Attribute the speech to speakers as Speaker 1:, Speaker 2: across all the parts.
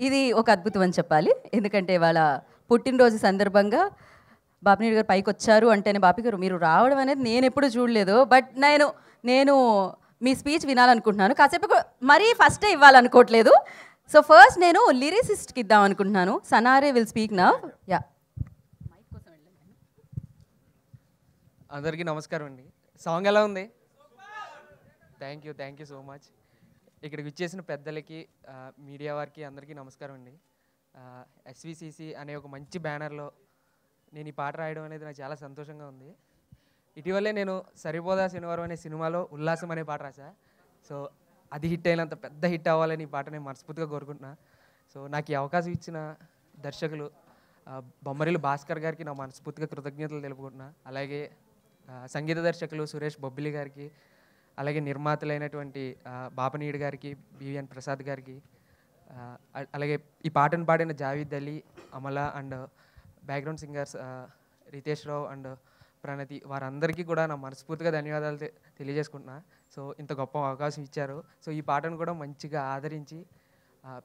Speaker 1: ఇది ఒక అద్భుతం అని చెప్పాలి. ఎందుకంటే వాళ్ళ పుట్టినరోజు సందర్భంగా బాపినీడు గారు పైకి వచ్చారు అంటేనే, బాపి గారు మీరు రావడం అనేది నేను ఎప్పుడు చూడలేదు, బట్ నేను మీ స్పీచ్ వినాలనుకుంటున్నాను. కాసేపు మరీ ఫస్టే ఇవ్వాలనుకోవట్లేదు. సో ఫస్ట్ నేను లిరిసిస్ట్కి ఇద్దాం అనుకుంటున్నాను. సనారే విల్ స్పీక్ నౌ. యా,
Speaker 2: అందరికీ నమస్కారం అండి. సాంగ్ ఎలా ఉంది? Thank you so much. ఇక్కడికి వచ్చేసిన పెద్దలకి, మీడియా వారికి అందరికీ నమస్కారం అండి. ఎస్విసిసి అనే ఒక మంచి బ్యానర్లో నేను ఈ పాట రాయడం అనేది నాకు చాలా సంతోషంగా ఉంది. ఇటీవలే నేను సరిపోదా శనివారం అనే సినిమాలో ఉల్లాసం అనే పాట రాశా. సో అది హిట్ అయినంత పెద్ద హిట్ అవ్వాలని ఈ పాట నేను మనస్ఫూర్తిగా కోరుకుంటున్నా. సో నాకు ఈ అవకాశం ఇచ్చిన దర్శకులు బొమ్మరిల్లు భాస్కర్ గారికి నా మనస్ఫూర్తిగా కృతజ్ఞతలు తెలుపుకుంటున్నా. అలాగే సంగీత దర్శకులు సురేష్ బొబ్బిలి గారికి, అలాగే నిర్మాతలైనటువంటి బాపనీడు గారికి, బివిఎన్ ప్రసాద్ గారికి, అలాగే ఈ పాటను పాడిన Javed Ali, Amala and background singers Ritesh Rao and Pranathi, వారందరికీ కూడా నా మనస్ఫూర్తిగా ధన్యవాదాలు తెలియజేసుకుంటున్నా. సో ఇంత గొప్ప అవకాశం ఇచ్చారు. సో ఈ పాటను కూడా మంచిగా ఆదరించి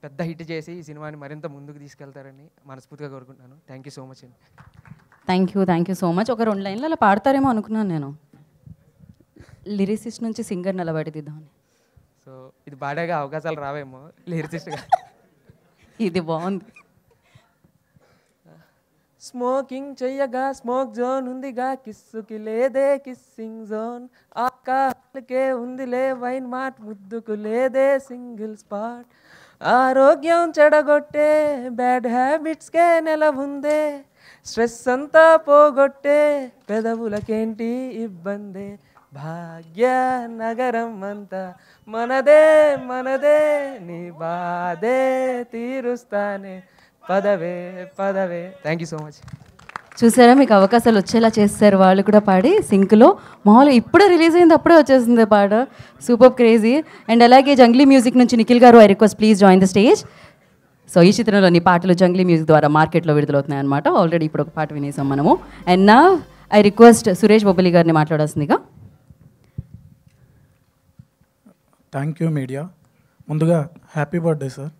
Speaker 2: పెద్ద హిట్ చేసి ఈ సినిమాని మరింత ముందుకు తీసుకెళ్తారని మనస్ఫూర్తిగా కోరుకుంటున్నాను. థ్యాంక్ యూ సో మచ్ అండి.
Speaker 1: Thank you so much. ఒక 2 లైన్లు అలా పాడతారేమో అనుకున్నాను నేను. లిరిసిస్ట్ నుంచి సింగర్ నిలబడిద్దామని.
Speaker 2: సో ఇది పాడేగా అవకాశాలు రావేమో లిరిసిస్ట్గా.
Speaker 1: ఇది బాగుంది.
Speaker 2: స్మోకింగ్ చెయ్యగా స్మోక్ జోన్ ఉందిగా, కిస్సుకి లేదే కిస్సింగ్ జోన్, ఆకాకే ఉందిలే వైన్ మార్ట్, ముద్దుకు లేదే సింగిల్ స్పాట్, ఆరోగ్యం చెడగొట్టే బ్యాడ్ హ్యాబిట్స్కే నెల ఉందే, స్ట్రెస్ అంతా పోగొట్టే పెదవులకేంటి ఇబ్బందే, భాగ్య నగరం అంతా మనదే మనదే, నీ బాధే తీరుస్తానే పదవే పదవే. Thank you so much.
Speaker 1: చూసారా, మీకు అవకాశాలు వచ్చేలా చేస్తారు వాళ్ళు కూడా పాడి సింక్లో. మామూలుగా ఇప్పుడే రిలీజ్ అయింది, అప్పుడే వచ్చేసింది పాట. Super crazy. అండ్ అలాగే జంగ్లీ మ్యూజిక్ నుంచి నిఖిల్ గారు, I request please join the stage. So ఈ చిత్రంలోని పాటలు జంగ్లీ మ్యూజిక్ ద్వారా మార్కెట్లో విడుదలవుతున్నాయి అనమాట. ఆల్రెడీ ఇప్పుడు ఒక పాట వినేసాం మనము. అండ్ నా ఐ రిక్వెస్ట్ సురేష్ బొబ్బిలి గారిని మాట్లాడాల్సిందిగా.
Speaker 3: Thank you media. ముందుగా హ్యాపీ బర్త్డే సార్.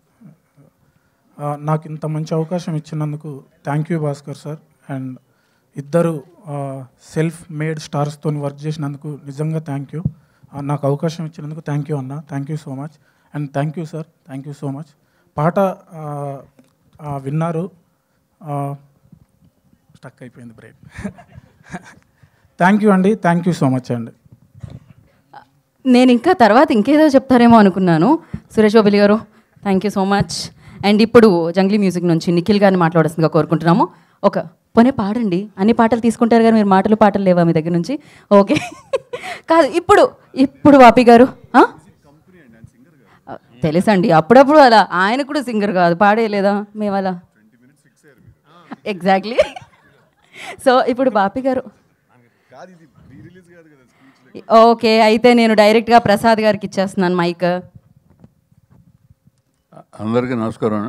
Speaker 3: నాకు ఇంత మంచి అవకాశం ఇచ్చినందుకు thank you Bhaskar sir. And ఇద్దరు సెల్ఫ్ మేడ్ స్టార్స్తో వర్క్ చేసినందుకు నిజంగా థ్యాంక్ యూ. నాకు అవకాశం ఇచ్చినందుకు థ్యాంక్ యూ అన్న. Thank you so much. And thank you sir, thank you so much. పాట విన్నారు, స్టక్ అయిపోయింది బ్రేక్. థ్యాంక్ యూ అండి, థ్యాంక్ యూ సో మచ్ అండి.
Speaker 1: నేను ఇంకా తర్వాత ఇంకేదో చెప్తారేమో అనుకున్నాను. సురేష్ బొబ్బిలి గారు thank you so much. And ఇప్పుడు జంగ్లీ మ్యూజిక్ నుంచి నిఖిల్ గారిని మాట్లాడాల్సిందిగా కోరుకుంటున్నాము. ఒక పోనీ పాడండి. అన్ని పాటలు తీసుకుంటారు కానీ మీరు పాటలు లేవా మీ దగ్గర నుంచి? ఓకే కాదు, ఇప్పుడు వాపి గారు తెలుసండి, అప్పుడప్పుడు అలా ఆయన కూడా సింగర్ కాదు, పాడేయలేదా మేము అలా? ఎగ్జాక్ట్లీ. సో ఇప్పుడు బాపి గారు. ఓకే, అయితే నేను డైరెక్ట్గా ప్రసాద్ గారికి ఇచ్చేస్తున్నాను మైక్.
Speaker 4: అందరికీ నమస్కారం.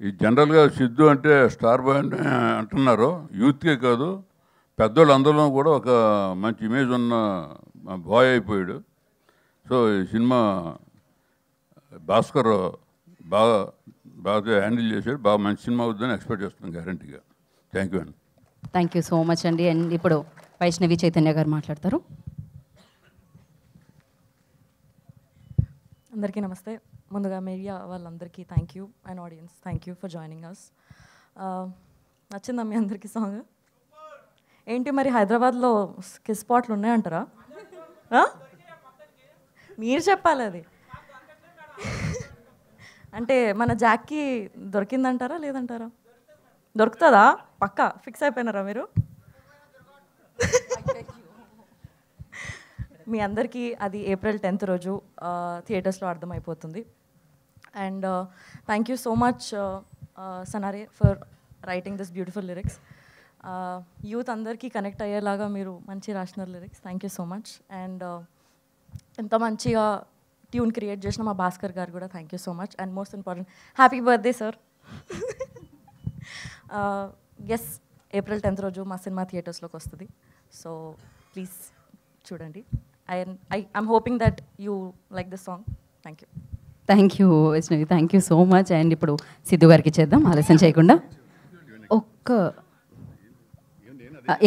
Speaker 4: ఈ జనరల్గా సిద్ధు అంటే స్టార్ బాయ్ అని అంటున్నారు. యూత్కే కాదు, పెద్దోళ్ళు అందరిలో కూడా ఒక మంచి ఇమేజ్ ఉన్న బాయ్ అయిపోయాడు. సో ఈ సినిమా భాస్కర్ బాగా హ్యాండిల్ చేశాడు. బాగా మంచి సినిమా అవుతుందని ఎక్స్పెక్ట్ చేస్తున్నాను గ్యారంటీగా. థ్యాంక్ యూ అండి.
Speaker 1: థ్యాంక్ యూ సో మచ్ అండి. అండ్ ఇప్పుడు వైష్ణవి చైతన్య గారు మాట్లాడతారు.
Speaker 5: అందరికీ నమస్తే. ముందుగా మీడియా వాళ్ళందరికీ thank you, and audience thank you for joining us. నచ్చిందా మీ అందరికీ సాంగ్? ఏంటి మరి హైదరాబాద్లో కిస్ స్పాట్లు ఉన్నాయంటారా? మీరు చెప్పాలి అది. అంటే మన జాక్కి దొరికిందంటారా లేదంటారా? దొరుకుతుందా? పక్కా ఫిక్స్ అయిపోయినారా మీరు? మీ అందరికీ అది April 10th రోజు థియేటర్స్లో అర్థమైపోతుంది. And thank you so much Sanare for writing this beautiful lyrics. Youth అందరికీ కనెక్ట్ అయ్యేలాగా మీరు మంచి రాసినారు lyrics. Thank you so much. And ఎంత మంచిగా ట్యూన్ క్రియేట్ చేసిన మా భాస్కర్ గారు కూడా thank you so much. And most important happy birthday sir. Yes, April 10th రోజు మా సినిమా థియేటర్స్లోకి వస్తుంది. సో ప్లీజ్ చూడండి. I'm hoping that you like this song. Thank you.
Speaker 1: Thank you Vaishnavi, thank you so much. And ఇప్పుడు సిద్ధు గారికి ఇచ్చేద్దాం ఆలస్యం చేయకుండా. ఒక్క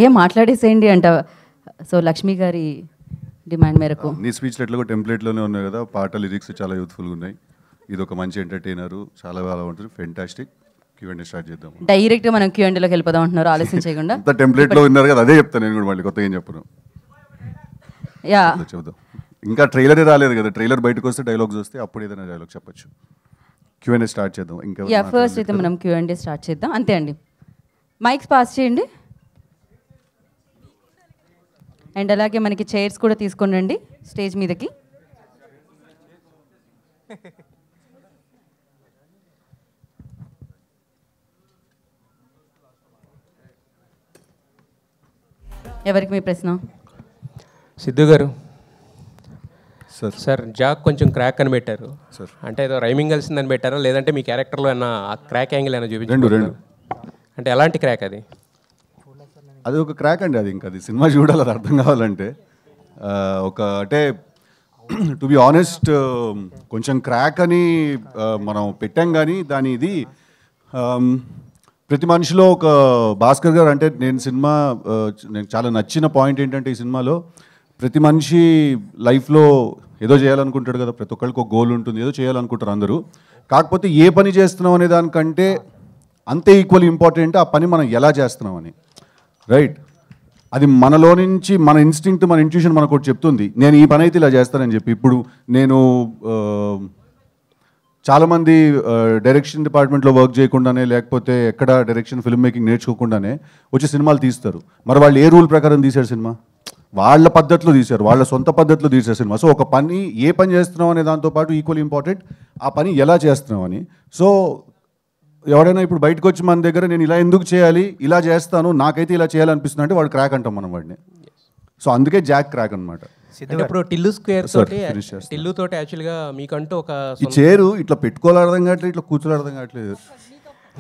Speaker 1: ఏం మాట్లాడేసేయండి అంట. సో లక్ష్మి గారి డిమాండ్ మేరకు
Speaker 6: నీ స్పీచ్లు ఎట్లా టెంప్లెట్లోనే ఉన్నాయి కదా, పాట లిరిక్స్ చాలా యూత్ఫుల్గా ఉన్నాయి. ఇది ఒక మంచి ఎంటర్టైనరు, చాలా బాగా ఉంటుంది. ఫెంటాస్టిక్. Q&A స్టార్ట్ చేద్దాం.
Speaker 1: డైరెక్ట్గా మనం Q&Aలోకి వెళ్ళిపోదాం అంటున్నారు ఆలస్యం చేయకుండా.
Speaker 6: అంత టెంప్లెట్లో ఉన్నారు కదా, అదే చెప్తాను నేను కూడా. మళ్ళీ కొత్తగా ఏం చెప్పను.
Speaker 1: యా
Speaker 6: చెప్దాం. ఇంకా ట్రైలరే రాలేదు కదా, ట్రైలర్ బయటకు వస్తే డైలాగ్స్ వస్తే అప్పుడు ఏదైనా డైలాగ్ చెప్పచ్చు. Q&A స్టార్ట్ చేద్దాం. ఇంకా
Speaker 1: యా ఫస్ట్ అయితే మనం Q&A స్టార్ట్ చేద్దాం. అంతే అండి, మైక్స్ పాస్ చేయండి. అండ్ అలాగే మనకి చైర్స్ కూడా తీసుకొని రండి స్టేజ్ మీదకి. ఎవరికి మీ ప్రశ్న?
Speaker 7: సిద్ధు గారు.
Speaker 6: సార్
Speaker 7: సార్ జాక్ కొంచెం క్రాక్ అని పెట్టారు
Speaker 6: సార్.
Speaker 7: అంటే ఏదో రైమింగ్ కలిసిందని పెట్టారా, లేదంటే మీ క్యారెక్టర్లో ఏమైనా ఆ క్రాక్ యాంగిల్ అయినా
Speaker 6: రెండు
Speaker 7: చూపించారు? అంటే ఎలాంటి క్రాక్ అది?
Speaker 6: అది ఒక క్రాక్ అండి. అది ఇంకా అది సినిమా చూడాలి, అది అర్థం కావాలంటే. ఒక అంటే టు బి ఆనెస్ట్ కొంచెం క్రాక్ అని మనం పెట్టాం, కానీ దాని ఇది ప్రతి మనిషిలో ఒక భాస్కర్ గారు అంటే నేను చాలా నచ్చిన పాయింట్ ఏంటంటే ఈ సినిమాలో ప్రతి మనిషి లైఫ్లో ఏదో చేయాలనుకుంటాడు కదా, ప్రతి ఒక్కరికి ఒక గోల్ ఉంటుంది, ఏదో చేయాలనుకుంటారు అందరూ. కాకపోతే ఏ పని చేస్తున్నాం అనే దానికంటే అంతే ఈక్వల్ ఇంపార్టెంట్ ఆ పని మనం ఎలా చేస్తున్నామని. రైట్, అది మనలో నుంచి మన ఇన్స్టింక్ట్, మన ఇంట్యూషన్ మనకు ఒకటి చెప్తుంది, నేను ఈ పని అయితే ఇలా చేస్తానని చెప్పి. ఇప్పుడు నేను చాలామంది డైరెక్షన్ డిపార్ట్మెంట్లో వర్క్ చేయకుండానే, లేకపోతే ఎక్కడ డైరెక్షన్ ఫిల్మ్ మేకింగ్ నేర్చుకోకుండానే వచ్చి సినిమాలు తీస్తారు. మరి వాళ్ళు ఏ రూల్ ప్రకారం తీశారు సినిమా? వాళ్ళ పద్ధతిలో తీశారు, వాళ్ళ సొంత పద్ధతిలో తీశారు సినిమా. సో ఒక పని ఏ పని చేస్తున్నాం అనే దాంతోపాటు ఈక్వల్ ఇంపార్టెంట్ ఆ పని ఎలా చేస్తున్నాం అని. సో ఎవడైనా ఇప్పుడు బయటకు వచ్చి మన దగ్గర నేను ఇలా ఎందుకు చేయాలి, ఇలా చేస్తాను, నాకైతే ఇలా చేయాలనిపిస్తుంది అంటే వాడు క్రాక్ అంటాం మనం వాడిని. సో అందుకే జాక్ క్రాక్ అనమాట.
Speaker 7: ఇప్పుడు టిల్లు స్క్వేర్ తోటి, టిల్లు తోటి యాక్చువల్గా మీకంటూ ఒక
Speaker 6: ఈ చేరు ఇట్లా పెట్టుకోవాలి అర్థం కావట్లేదు, ఇట్లా కూర్చోవాలి అర్థం కావట్లేదు.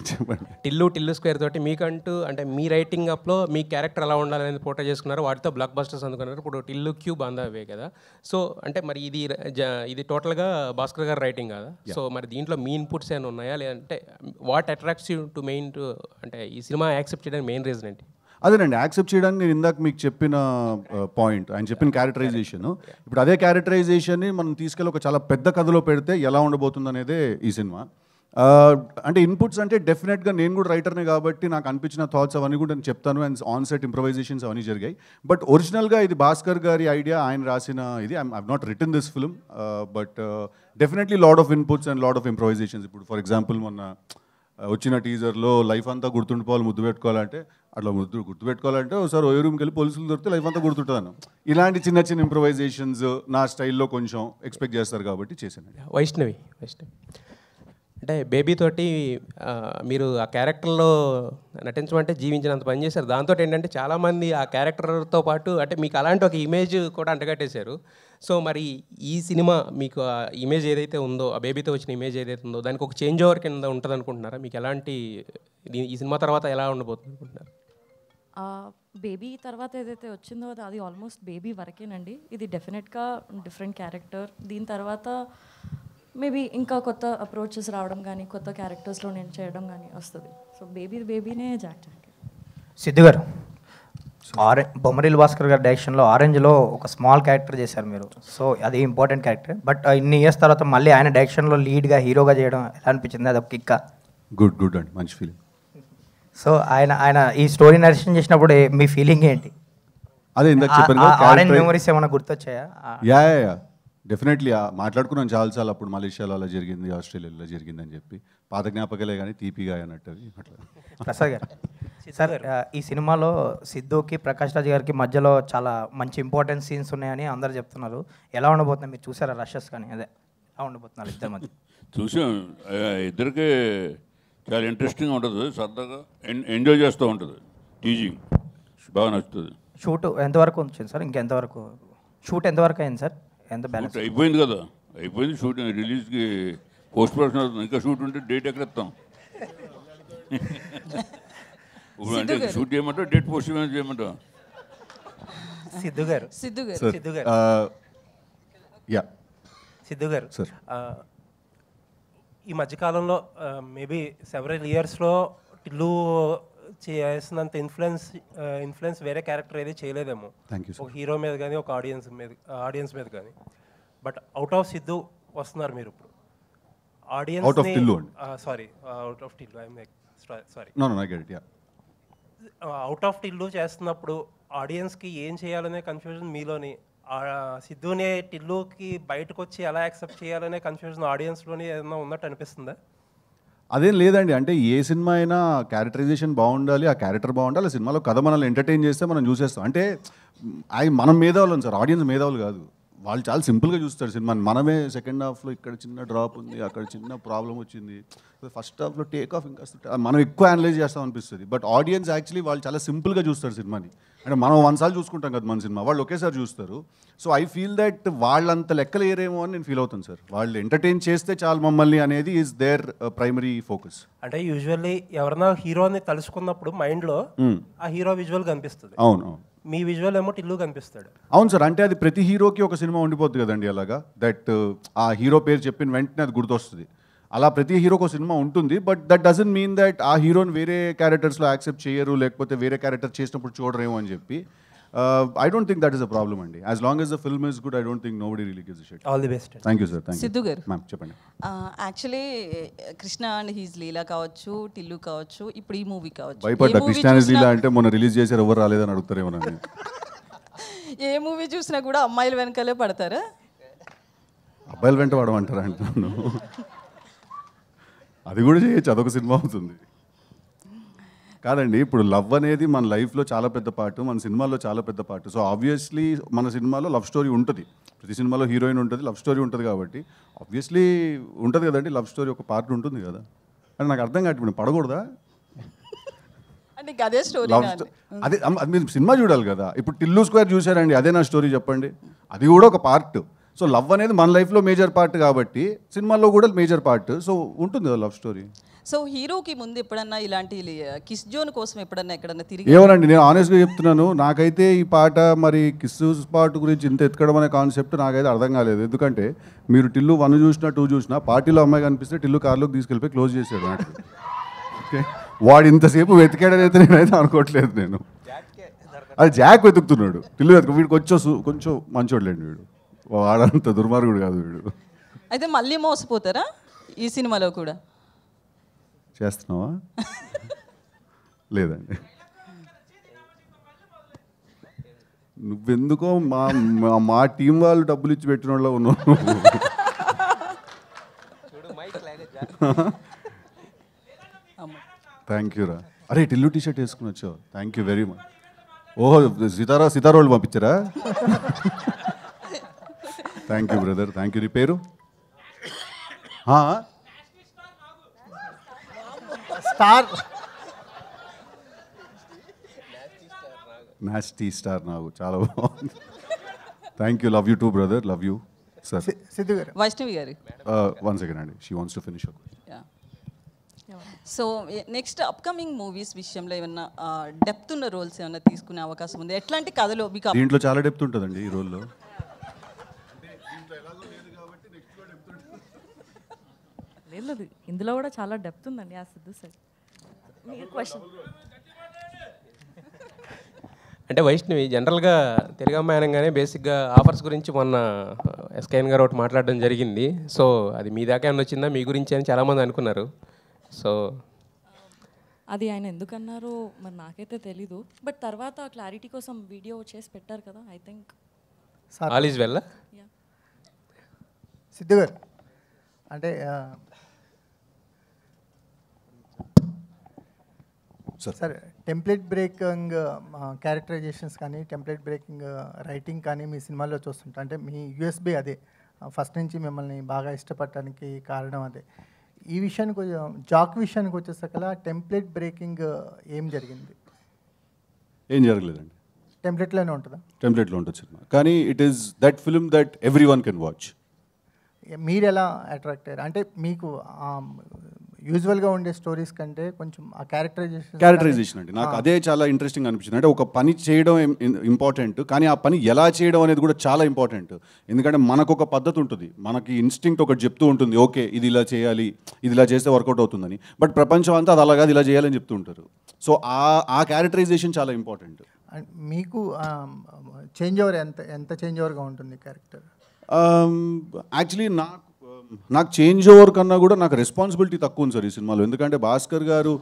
Speaker 6: చెప్పండి.
Speaker 7: టిల్లు స్క్వేర్ తోటి మీకంటూ అంటే మీ రైటింగ్ అప్లో మీ క్యారెక్టర్ ఎలా ఉండాలనేది పోర్ట్రే చేసుకున్నారు, వాటితో బ్లాక్ బస్టర్స్ అందుకున్నారు. ఇప్పుడు టిల్లు క్యూబ్ అందవే కదా. సో అంటే మరి ఇది టోటల్గా భాస్కర్ గారు రైటింగ్ కదా. సో మరి దీంట్లో మీ ఇన్పుట్స్ ఏమైనా ఉన్నాయా, లేదంటే what attracts you to mean to అంటే ఈ సినిమా యాక్సెప్ట్ చేయడానికి మెయిన్ రీజన్ ఏంటి?
Speaker 6: అదేనండి, యాక్సెప్ట్ చేయడానికి నేను ఇందాక మీకు చెప్పిన పాయింట్, ఆయన చెప్పిన క్యారెక్టరైజేషన్. ఇప్పుడు అదే క్యారెక్టరైజేషన్ని మనం తీసుకెళ్ళి ఒక చాలా పెద్ద కథలో పెడితే ఎలా ఉండబోతుంది అనేదే ఈ సినిమా. అంటే ఇన్పుట్స్ అంటే డెఫినెట్గా నేను కూడా రైటర్నే కాబట్టి నాకు అనిపించిన థాట్స్ అవన్నీ కూడా నేను చెప్తాను. అండ్ ఆన్ సెట్ ఇంప్రవైజేషన్స్ అవన్నీ జరిగాయి. బట్ ఒరిజినల్గా ఇది భాస్కర్ గారి ఐడియా, ఆయన రాసిన ఇది. I not written this film, but definitely lot of inputs and lot of improvisations. ఇప్పుడు ఫర్ ఎగ్జాంపుల్ మొన్న వచ్చిన టీజర్లో లైఫ్ అంతా గుర్తుండిపోవాలి, ముద్దు పెట్టుకోవాలంటే అట్లా గుర్తుపెట్టుకోవాలంటే ఒకసారి ఓ రూమ్కి వెళ్ళి పోలీసులు దొరికితే లైఫ్ అంతా గుర్తుంటాను. ఇలాంటి చిన్న చిన్న ఇంప్రవైజేషన్స్ నా స్టైల్లో కొంచెం ఎక్స్పెక్ట్ చేస్తారు కాబట్టి చేశాను.
Speaker 7: వైష్ణవి అంటే బేబీ తోటి మీరు ఆ క్యారెక్టర్లో నటించమంటే జీవించినంత పని చేశారు. దాంతో ఏంటంటే చాలామంది ఆ క్యారెక్టర్తో పాటు అంటే మీకు అలాంటి ఒక ఇమేజ్ కూడా అంటగట్టేశారు. సో మరి ఈ సినిమా మీకు ఆ ఇమేజ్ ఏదైతే ఉందో, ఆ బేబీతో వచ్చిన ఇమేజ్ ఏదైతే ఉందో దానికి ఒక చేంజ్ ఓవర్ కింద ఉంటుంది అనుకుంటున్నారా? మీకు ఎలాంటి ఈ సినిమా తర్వాత ఎలా ఉండబోతుంది అనుకుంటున్నారు?
Speaker 5: బేబీ తర్వాత ఏదైతే వచ్చిందో అది ఆల్మోస్ట్ బేబీ వరకేనండి. ఇది డెఫినెట్గా డిఫరెంట్ క్యారెక్టర్. దీని తర్వాత మేబీ ఇంకా కొత్త అప్రోచెస్ రావడం కానీ, కొత్త క్యారెక్టర్స్లో నేను చేయడం కానీ వస్తుంది. So బేబీనే Jack.
Speaker 8: సిద్ధు గారు, బొమ్మరిల్ భాస్కర్ గారి డైరెక్షన్లో ఆరెంజ్లో ఒక స్మాల్ క్యారెక్టర్ చేశారు మీరు. సో అది ఇంపార్టెంట్ క్యారెక్టర్. బట్ ఇన్ని ఇయర్స్ తర్వాత మళ్ళీ ఆయన డైరెక్షన్లో లీడ్గా హీరోగా చేయడం ఎలా అనిపించింది? అది ఒక కిక్క.
Speaker 6: గుడ్ అండి, మంచి ఫీలింగ్.
Speaker 8: సో ఆయన ఈ స్టోరీ నరేషన్ చేసినప్పుడు మీ ఫీలింగ్ ఏంటి?
Speaker 6: అదే ఇందాక చెప్పాను,
Speaker 8: ఆరెంజ్ మెమరీస్ ఏమైనా గుర్తొచ్చాయా?
Speaker 6: యా డెఫినెట్లీ మాట్లాడుకున్నాం చాలా. అప్పుడు మలేషియాలో అలా జరిగింది, ఆస్ట్రేలియాలో జరిగింది అని చెప్పి. పాత జ్ఞాపకాలే కానీ తీపిగా అన్నట్టు అట్లా.
Speaker 8: ప్రసాద్ గారు, సార్ ఈ సినిమాలో సిద్ధుకి ప్రకాష్ రాజ్ గారికి మధ్యలో చాలా మంచి ఇంపార్టెంట్ సీన్స్ ఉన్నాయని అందరు చెప్తున్నారు. ఎలా ఉండబోతుంది? మీరు చూసారా రషెస్ కానీ? అదే ఎలా ఉండబోతున్నారు ఇద్దరి మధ్య?
Speaker 4: చూసాం, ఇద్దరికి చాలా ఇంట్రెస్టింగ్గా ఉంటుంది, సరదాగా ఎంజాయ్ చేస్తూ ఉంటుంది. టీజింగ్ బాగా నచ్చుతుంది.
Speaker 8: షూట్ ఎంతవరకు వచ్చింది సార్? ఇంకెంతవరకు షూట్ ఎంతవరకు అయింది సార్? ఎంత బ్యాలెన్స్
Speaker 4: అయిపోయింది కదా, అయిపోయింది షూటింగ్. రిలీజ్కి పోస్ట్ ప్రొడక్షన్ అవుతుంది, ఇంకా షూట్ ఉంటే డేట్ ఎక్కడ ఇస్తాం? అంటే షూట్ చేయమంటావు, డేట్ పోస్ట్ చేయమంటావు?
Speaker 8: సిద్ధు గారు
Speaker 6: యా
Speaker 8: సిద్ధు గారు
Speaker 6: సార్,
Speaker 9: ఈ మధ్యకాలంలో మేబీ సెవరల్ ఇయర్స్లో టిల్లు చేసినంత ఇన్ఫ్లుయెన్స్ వేరే క్యారెక్టర్ ఏది చేయలేదేమో, ఒక హీరో మీద కానీ ఒక ఆడియన్స్ మీద కానీ. బట్ అవుట్ ఆఫ్ సిద్ధు వస్తున్నారు మీరు ఇప్పుడు. ఆడియన్స్ అవుట్ ఆఫ్ టిల్లు చేస్తున్నప్పుడు ఆడియన్స్కి ఏం చేయాలనే కన్ఫ్యూజన్ మీలోని, సిద్ధునే టిల్లుకి బయటకు వచ్చి ఎలా యాక్సెప్ట్ చేయాలనే కన్ఫ్యూజన్ ఆడియన్స్లోని ఏదైనా ఉన్నట్టు అనిపిస్తుందా?
Speaker 6: అదేం లేదండి, అంటే ఏ సినిమా అయినా క్యారెక్టరైజేషన్ బాగుండాలి, ఆ క్యారెక్టర్ బాగుండాలి, ఆ సినిమాలో కథ మనల్ని ఎంటర్టైన్ చేస్తే మనం చూసేస్తాం. అంటే మనం మేధావులం సార్, ఆడియన్స్ మేధావులు కాదు. వాళ్ళు చాలా సింపుల్గా చూస్తారు సినిమాని. మనమే సెకండ్ హాఫ్లో ఇక్కడ చిన్న డ్రాప్ ఉంది, అక్కడ చిన్న ప్రాబ్లం వచ్చింది, ఫస్ట్ హాఫ్లో టేక్ ఆఫ్ ఇంకా మనం ఎక్కువ అనలైజ్ చేస్తాం అనిపిస్తుంది. బట్ ఆడియన్స్ యాక్చువల్లీ వాళ్ళు చాలా సింపుల్గా చూస్తారు సినిమాని. అంటే మనం 1 సార్లు చూసుకుంటాం కదా మన సినిమా, వాళ్ళు ఒకేసారి చూస్తారు. సో ఐ ఫీల్ దట్ వాళ్ళంత లెక్కలు ఏరేమో అని నేను ఫీల్ అవుతాను సార్. వాళ్ళు ఎంటర్టైన్ చేస్తే చాలు మమ్మల్ని అనేది ఈజ్ దేర్ ప్రైమరీ ఫోకస్.
Speaker 9: అంటే యూజువల్లీ ఎవరైనా హీరోని తలుచుకున్నప్పుడు మైండ్లో ఆ హీరో విజువల్ కనిపిస్తుంది.
Speaker 6: అవును,
Speaker 9: మీ విజువల్ ఏమో టిల్లు కనిపిస్తాడు.
Speaker 6: అవును సార్, అంటే అది ప్రతి హీరోకి ఒక సినిమా ఉండిపోద్ది కదండి అలాగా. దట్ ఆ హీరో పేరు చెప్పిన వెంటనే అది గుర్తొస్తుంది. అలా ప్రతి హీరోకి ఒక సినిమా ఉంటుంది. But that doesn't mean that ఆ హీరోని వేరే క్యారెక్టర్స్లో యాక్సెప్ట్ చేయరు, లేకపోతే వేరే క్యారెక్టర్ చేసినప్పుడు చూడరేమో అని చెప్పి. I don't think that is a problem అండి. As long as the film is good, I don't think nobody really gives a shit.
Speaker 9: All the best.
Speaker 6: Thank you sir.
Speaker 10: Siddhu గారు,
Speaker 6: మ్యామ్ చెప్పండి.
Speaker 10: Actually Krishna and his Leela కావచ్చు, టిల్లు కావచ్చు, ఇప్పుడు ఈ movie కావచ్చు.
Speaker 6: భయపడ్డా Krishna and లీలా అంటే మొన్న రిలీజ్ చేశారు, ఎవరు రాలేదని అడుగుతారేమో నన్ను.
Speaker 10: ఏ మూవీ చూసినా కూడా అమ్మాయిల వెనకాలే పడతారా?
Speaker 6: అబ్బాయిల వెంట పడమంటారా అంటున్నాను. అది కూడా చేయొచ్చు, అదొక సినిమా అవుతుంది. కాదండి, ఇప్పుడు లవ్ అనేది మన లైఫ్లో చాలా పెద్ద పార్ట్, మన సినిమాలో చాలా పెద్ద పార్ట్. సో ఆబ్వియస్లీ మన సినిమాలో లవ్ స్టోరీ ఉంటుంది. ప్రతి సినిమాలో హీరోయిన్ ఉంటుంది, లవ్ స్టోరీ ఉంటుంది. కాబట్టి ఆబ్వియస్లీ ఉంటుంది కదండి, లవ్ స్టోరీ ఒక పార్ట్ ఉంటుంది కదా. అని నాకు అర్థం కాదు, ఇప్పుడు పడకూడదా?
Speaker 10: అదే స్టోరీ,
Speaker 6: అదే మీరు సినిమా చూడాలి కదా. ఇప్పుడు టిల్లు స్క్వేర్ చూసారండి, అదే నా స్టోరీ చెప్పండి. అది కూడా ఒక పార్ట్. సో లవ్ అనేది మన లైఫ్లో మేజర్ పార్ట్ కాబట్టి సినిమాలో కూడా మేజర్ పార్ట్. సో ఉంటుంది కదా లవ్ స్టోరీ.
Speaker 10: సో హీరోకి ముందు ఎప్పుడన్నా ఇలాంటి కిస్ జోన్ కోసం ఎప్పుడన్నా ఎక్కడన్నా తిరిగి?
Speaker 6: ఏమోనండి, నేను ఆనెస్ట్గా చెప్తున్నాను, నాకైతే ఈ పాట మరి కిస్ పార్ట్ గురించి ఇంత ఎత్తుకడం అనే కాన్సెప్ట్ నాకైతే అర్థం కాలేదు. ఎందుకంటే మీరు టిల్లు 1 చూసినా 2 చూసినా పార్టీలో అమ్మాయి కనిపిస్తే టిల్లు కార్లోకి తీసుకెళ్ళిపోయి క్లోజ్ చేశాడు నాకు. ఓకే, వాడు ఇంతసేపు వెతికాడని అయితే నేనైతే అనుకోవట్లేదు. నేను అది జాక్ వెతుకుతున్నాడు, టిల్లు వెతుకు. వీడికి కొంచెం మంచోడులేండి, వీడు వాడంత దుర్మార్గుడు కాదు వీడు.
Speaker 10: అయితే మళ్ళీ మోసపోతారా ఈ సినిమాలో కూడా?
Speaker 6: చేస్తున్నావా? లేదండి, నువ్వెందుకో మా టీం వాళ్ళు డబ్బులు ఇచ్చి పెట్టిన వాళ్ళ ఉన్నావు. థ్యాంక్ యూ రా. అరే టిల్లు టీషర్ట్ వేసుకుని వచ్చావు, థ్యాంక్ యూ వెరీ మచ్. ఓహో, సితారా వాళ్ళు పంపించారా? Thank you brother, thank you. నీ పేరు?
Speaker 11: స్టార్
Speaker 6: నాస్టీ స్టార్ నాగు, చాలా బాగుంది. Thank you, love you too brother, love you sir.
Speaker 11: Siddhu గారు,
Speaker 10: వైష్ణవి గారు,
Speaker 6: 1 సెకండ్ అండి, she wants to finish.
Speaker 10: So next upcoming movies విషయంలో ఏమన్నా డెప్త్ ఉన్న రోల్స్ ఏమన్నా తీసుకునే అవకాశం ఉంది? ఎట్లాంటి కథలో మీకు?
Speaker 6: దీంట్లో చాలా డెప్త్ ఉంటుందండి ఈ రోల్లో.
Speaker 5: లేదు, ఇందులో కూడా చాలా డెప్త్ ఉందండి. ఆ సిద్ధు సార్ మీ క్వశ్చన్
Speaker 7: అంటే వైష్ణవి జనరల్గా తెలుగు అమ్మాయి అనగానే బేసిక్గా ఆఫర్స్ గురించి మొన్న ఎస్కేఎన్ గారు ఒకటి మాట్లాడడం జరిగింది. సో అది మీ దాకా ఏమైనా వచ్చిందా, మీ గురించి అని చాలామంది అనుకున్నారు. సో
Speaker 5: అది ఆయన ఎందుకన్నారో మరి నాకైతే తెలీదు. బట్ తర్వాత క్లారిటీ కోసం వీడియో చేసి పెట్టారు కదా, I think
Speaker 7: all is well.
Speaker 11: Siddhu గారు, అంటే సార్ టెంప్లెట్ బ్రేకింగ్ క్యారెక్టరైజేషన్స్ కానీ టెంప్లెట్ బ్రేకింగ్ రైటింగ్ కానీ మీ సినిమాలో చూస్తుంటా, అంటే మీ యూఎస్బీ అదే ఫస్ట్ నుంచి మిమ్మల్ని బాగా ఇష్టపడటానికి కారణం అదే. ఈ విషయానికి జాక్ విషయానికి వచ్చేసరికల్లా టెంప్లెట్ బ్రేకింగ్ ఏం జరిగింది?
Speaker 6: ఏం జరగలేదండి,
Speaker 11: టెంప్లెట్లోనే ఉంటుందా?
Speaker 6: టెంప్లెట్లో ఉంటుంది సినిమా, కానీ it is that film that every one can watch.
Speaker 11: మీరు ఎలా అట్రాక్ట్ అయ్యారు? అంటే మీకు యూజువల్గా ఉండే స్టోరీస్ కంటే కొంచెం ఆ
Speaker 6: క్యారెక్టరైజేషన్ అండి నాకు అదే చాలా ఇంట్రెస్టింగ్ అనిపించింది. అంటే ఒక పని చేయడం ఇంపార్టెంట్, కానీ ఆ పని ఎలా చేయడం అనేది కూడా చాలా ఇంపార్టెంట్. ఎందుకంటే మనకు ఒక పద్ధతి ఉంటుంది, మనకి ఇన్స్టింక్ట్ ఒకటి చెప్తూ ఉంటుంది, ఓకే ఇది ఇలా చేయాలి, ఇది ఇలా చేస్తే వర్కౌట్ అవుతుందని. బట్ ప్రపంచం అంతా అది అలాగా ఇలా చేయాలని చెప్తూ ఉంటారు. సో ఆ క్యారెక్టరైజేషన్ చాలా ఇంపార్టెంట్.
Speaker 11: మీకు చేంజ్ ఓవర్ ఎంత చేంజ్ ఓవర్గా ఉంటుంది క్యారెక్టర్?
Speaker 6: యాక్చువల్లీ నాకు చేంజ్ ఓవర్ కన్నా కూడా నాకు రెస్పాన్సిబిలిటీ తక్కువ ఉంది సార్ ఈ సినిమాలో. ఎందుకంటే భాస్కర్ గారు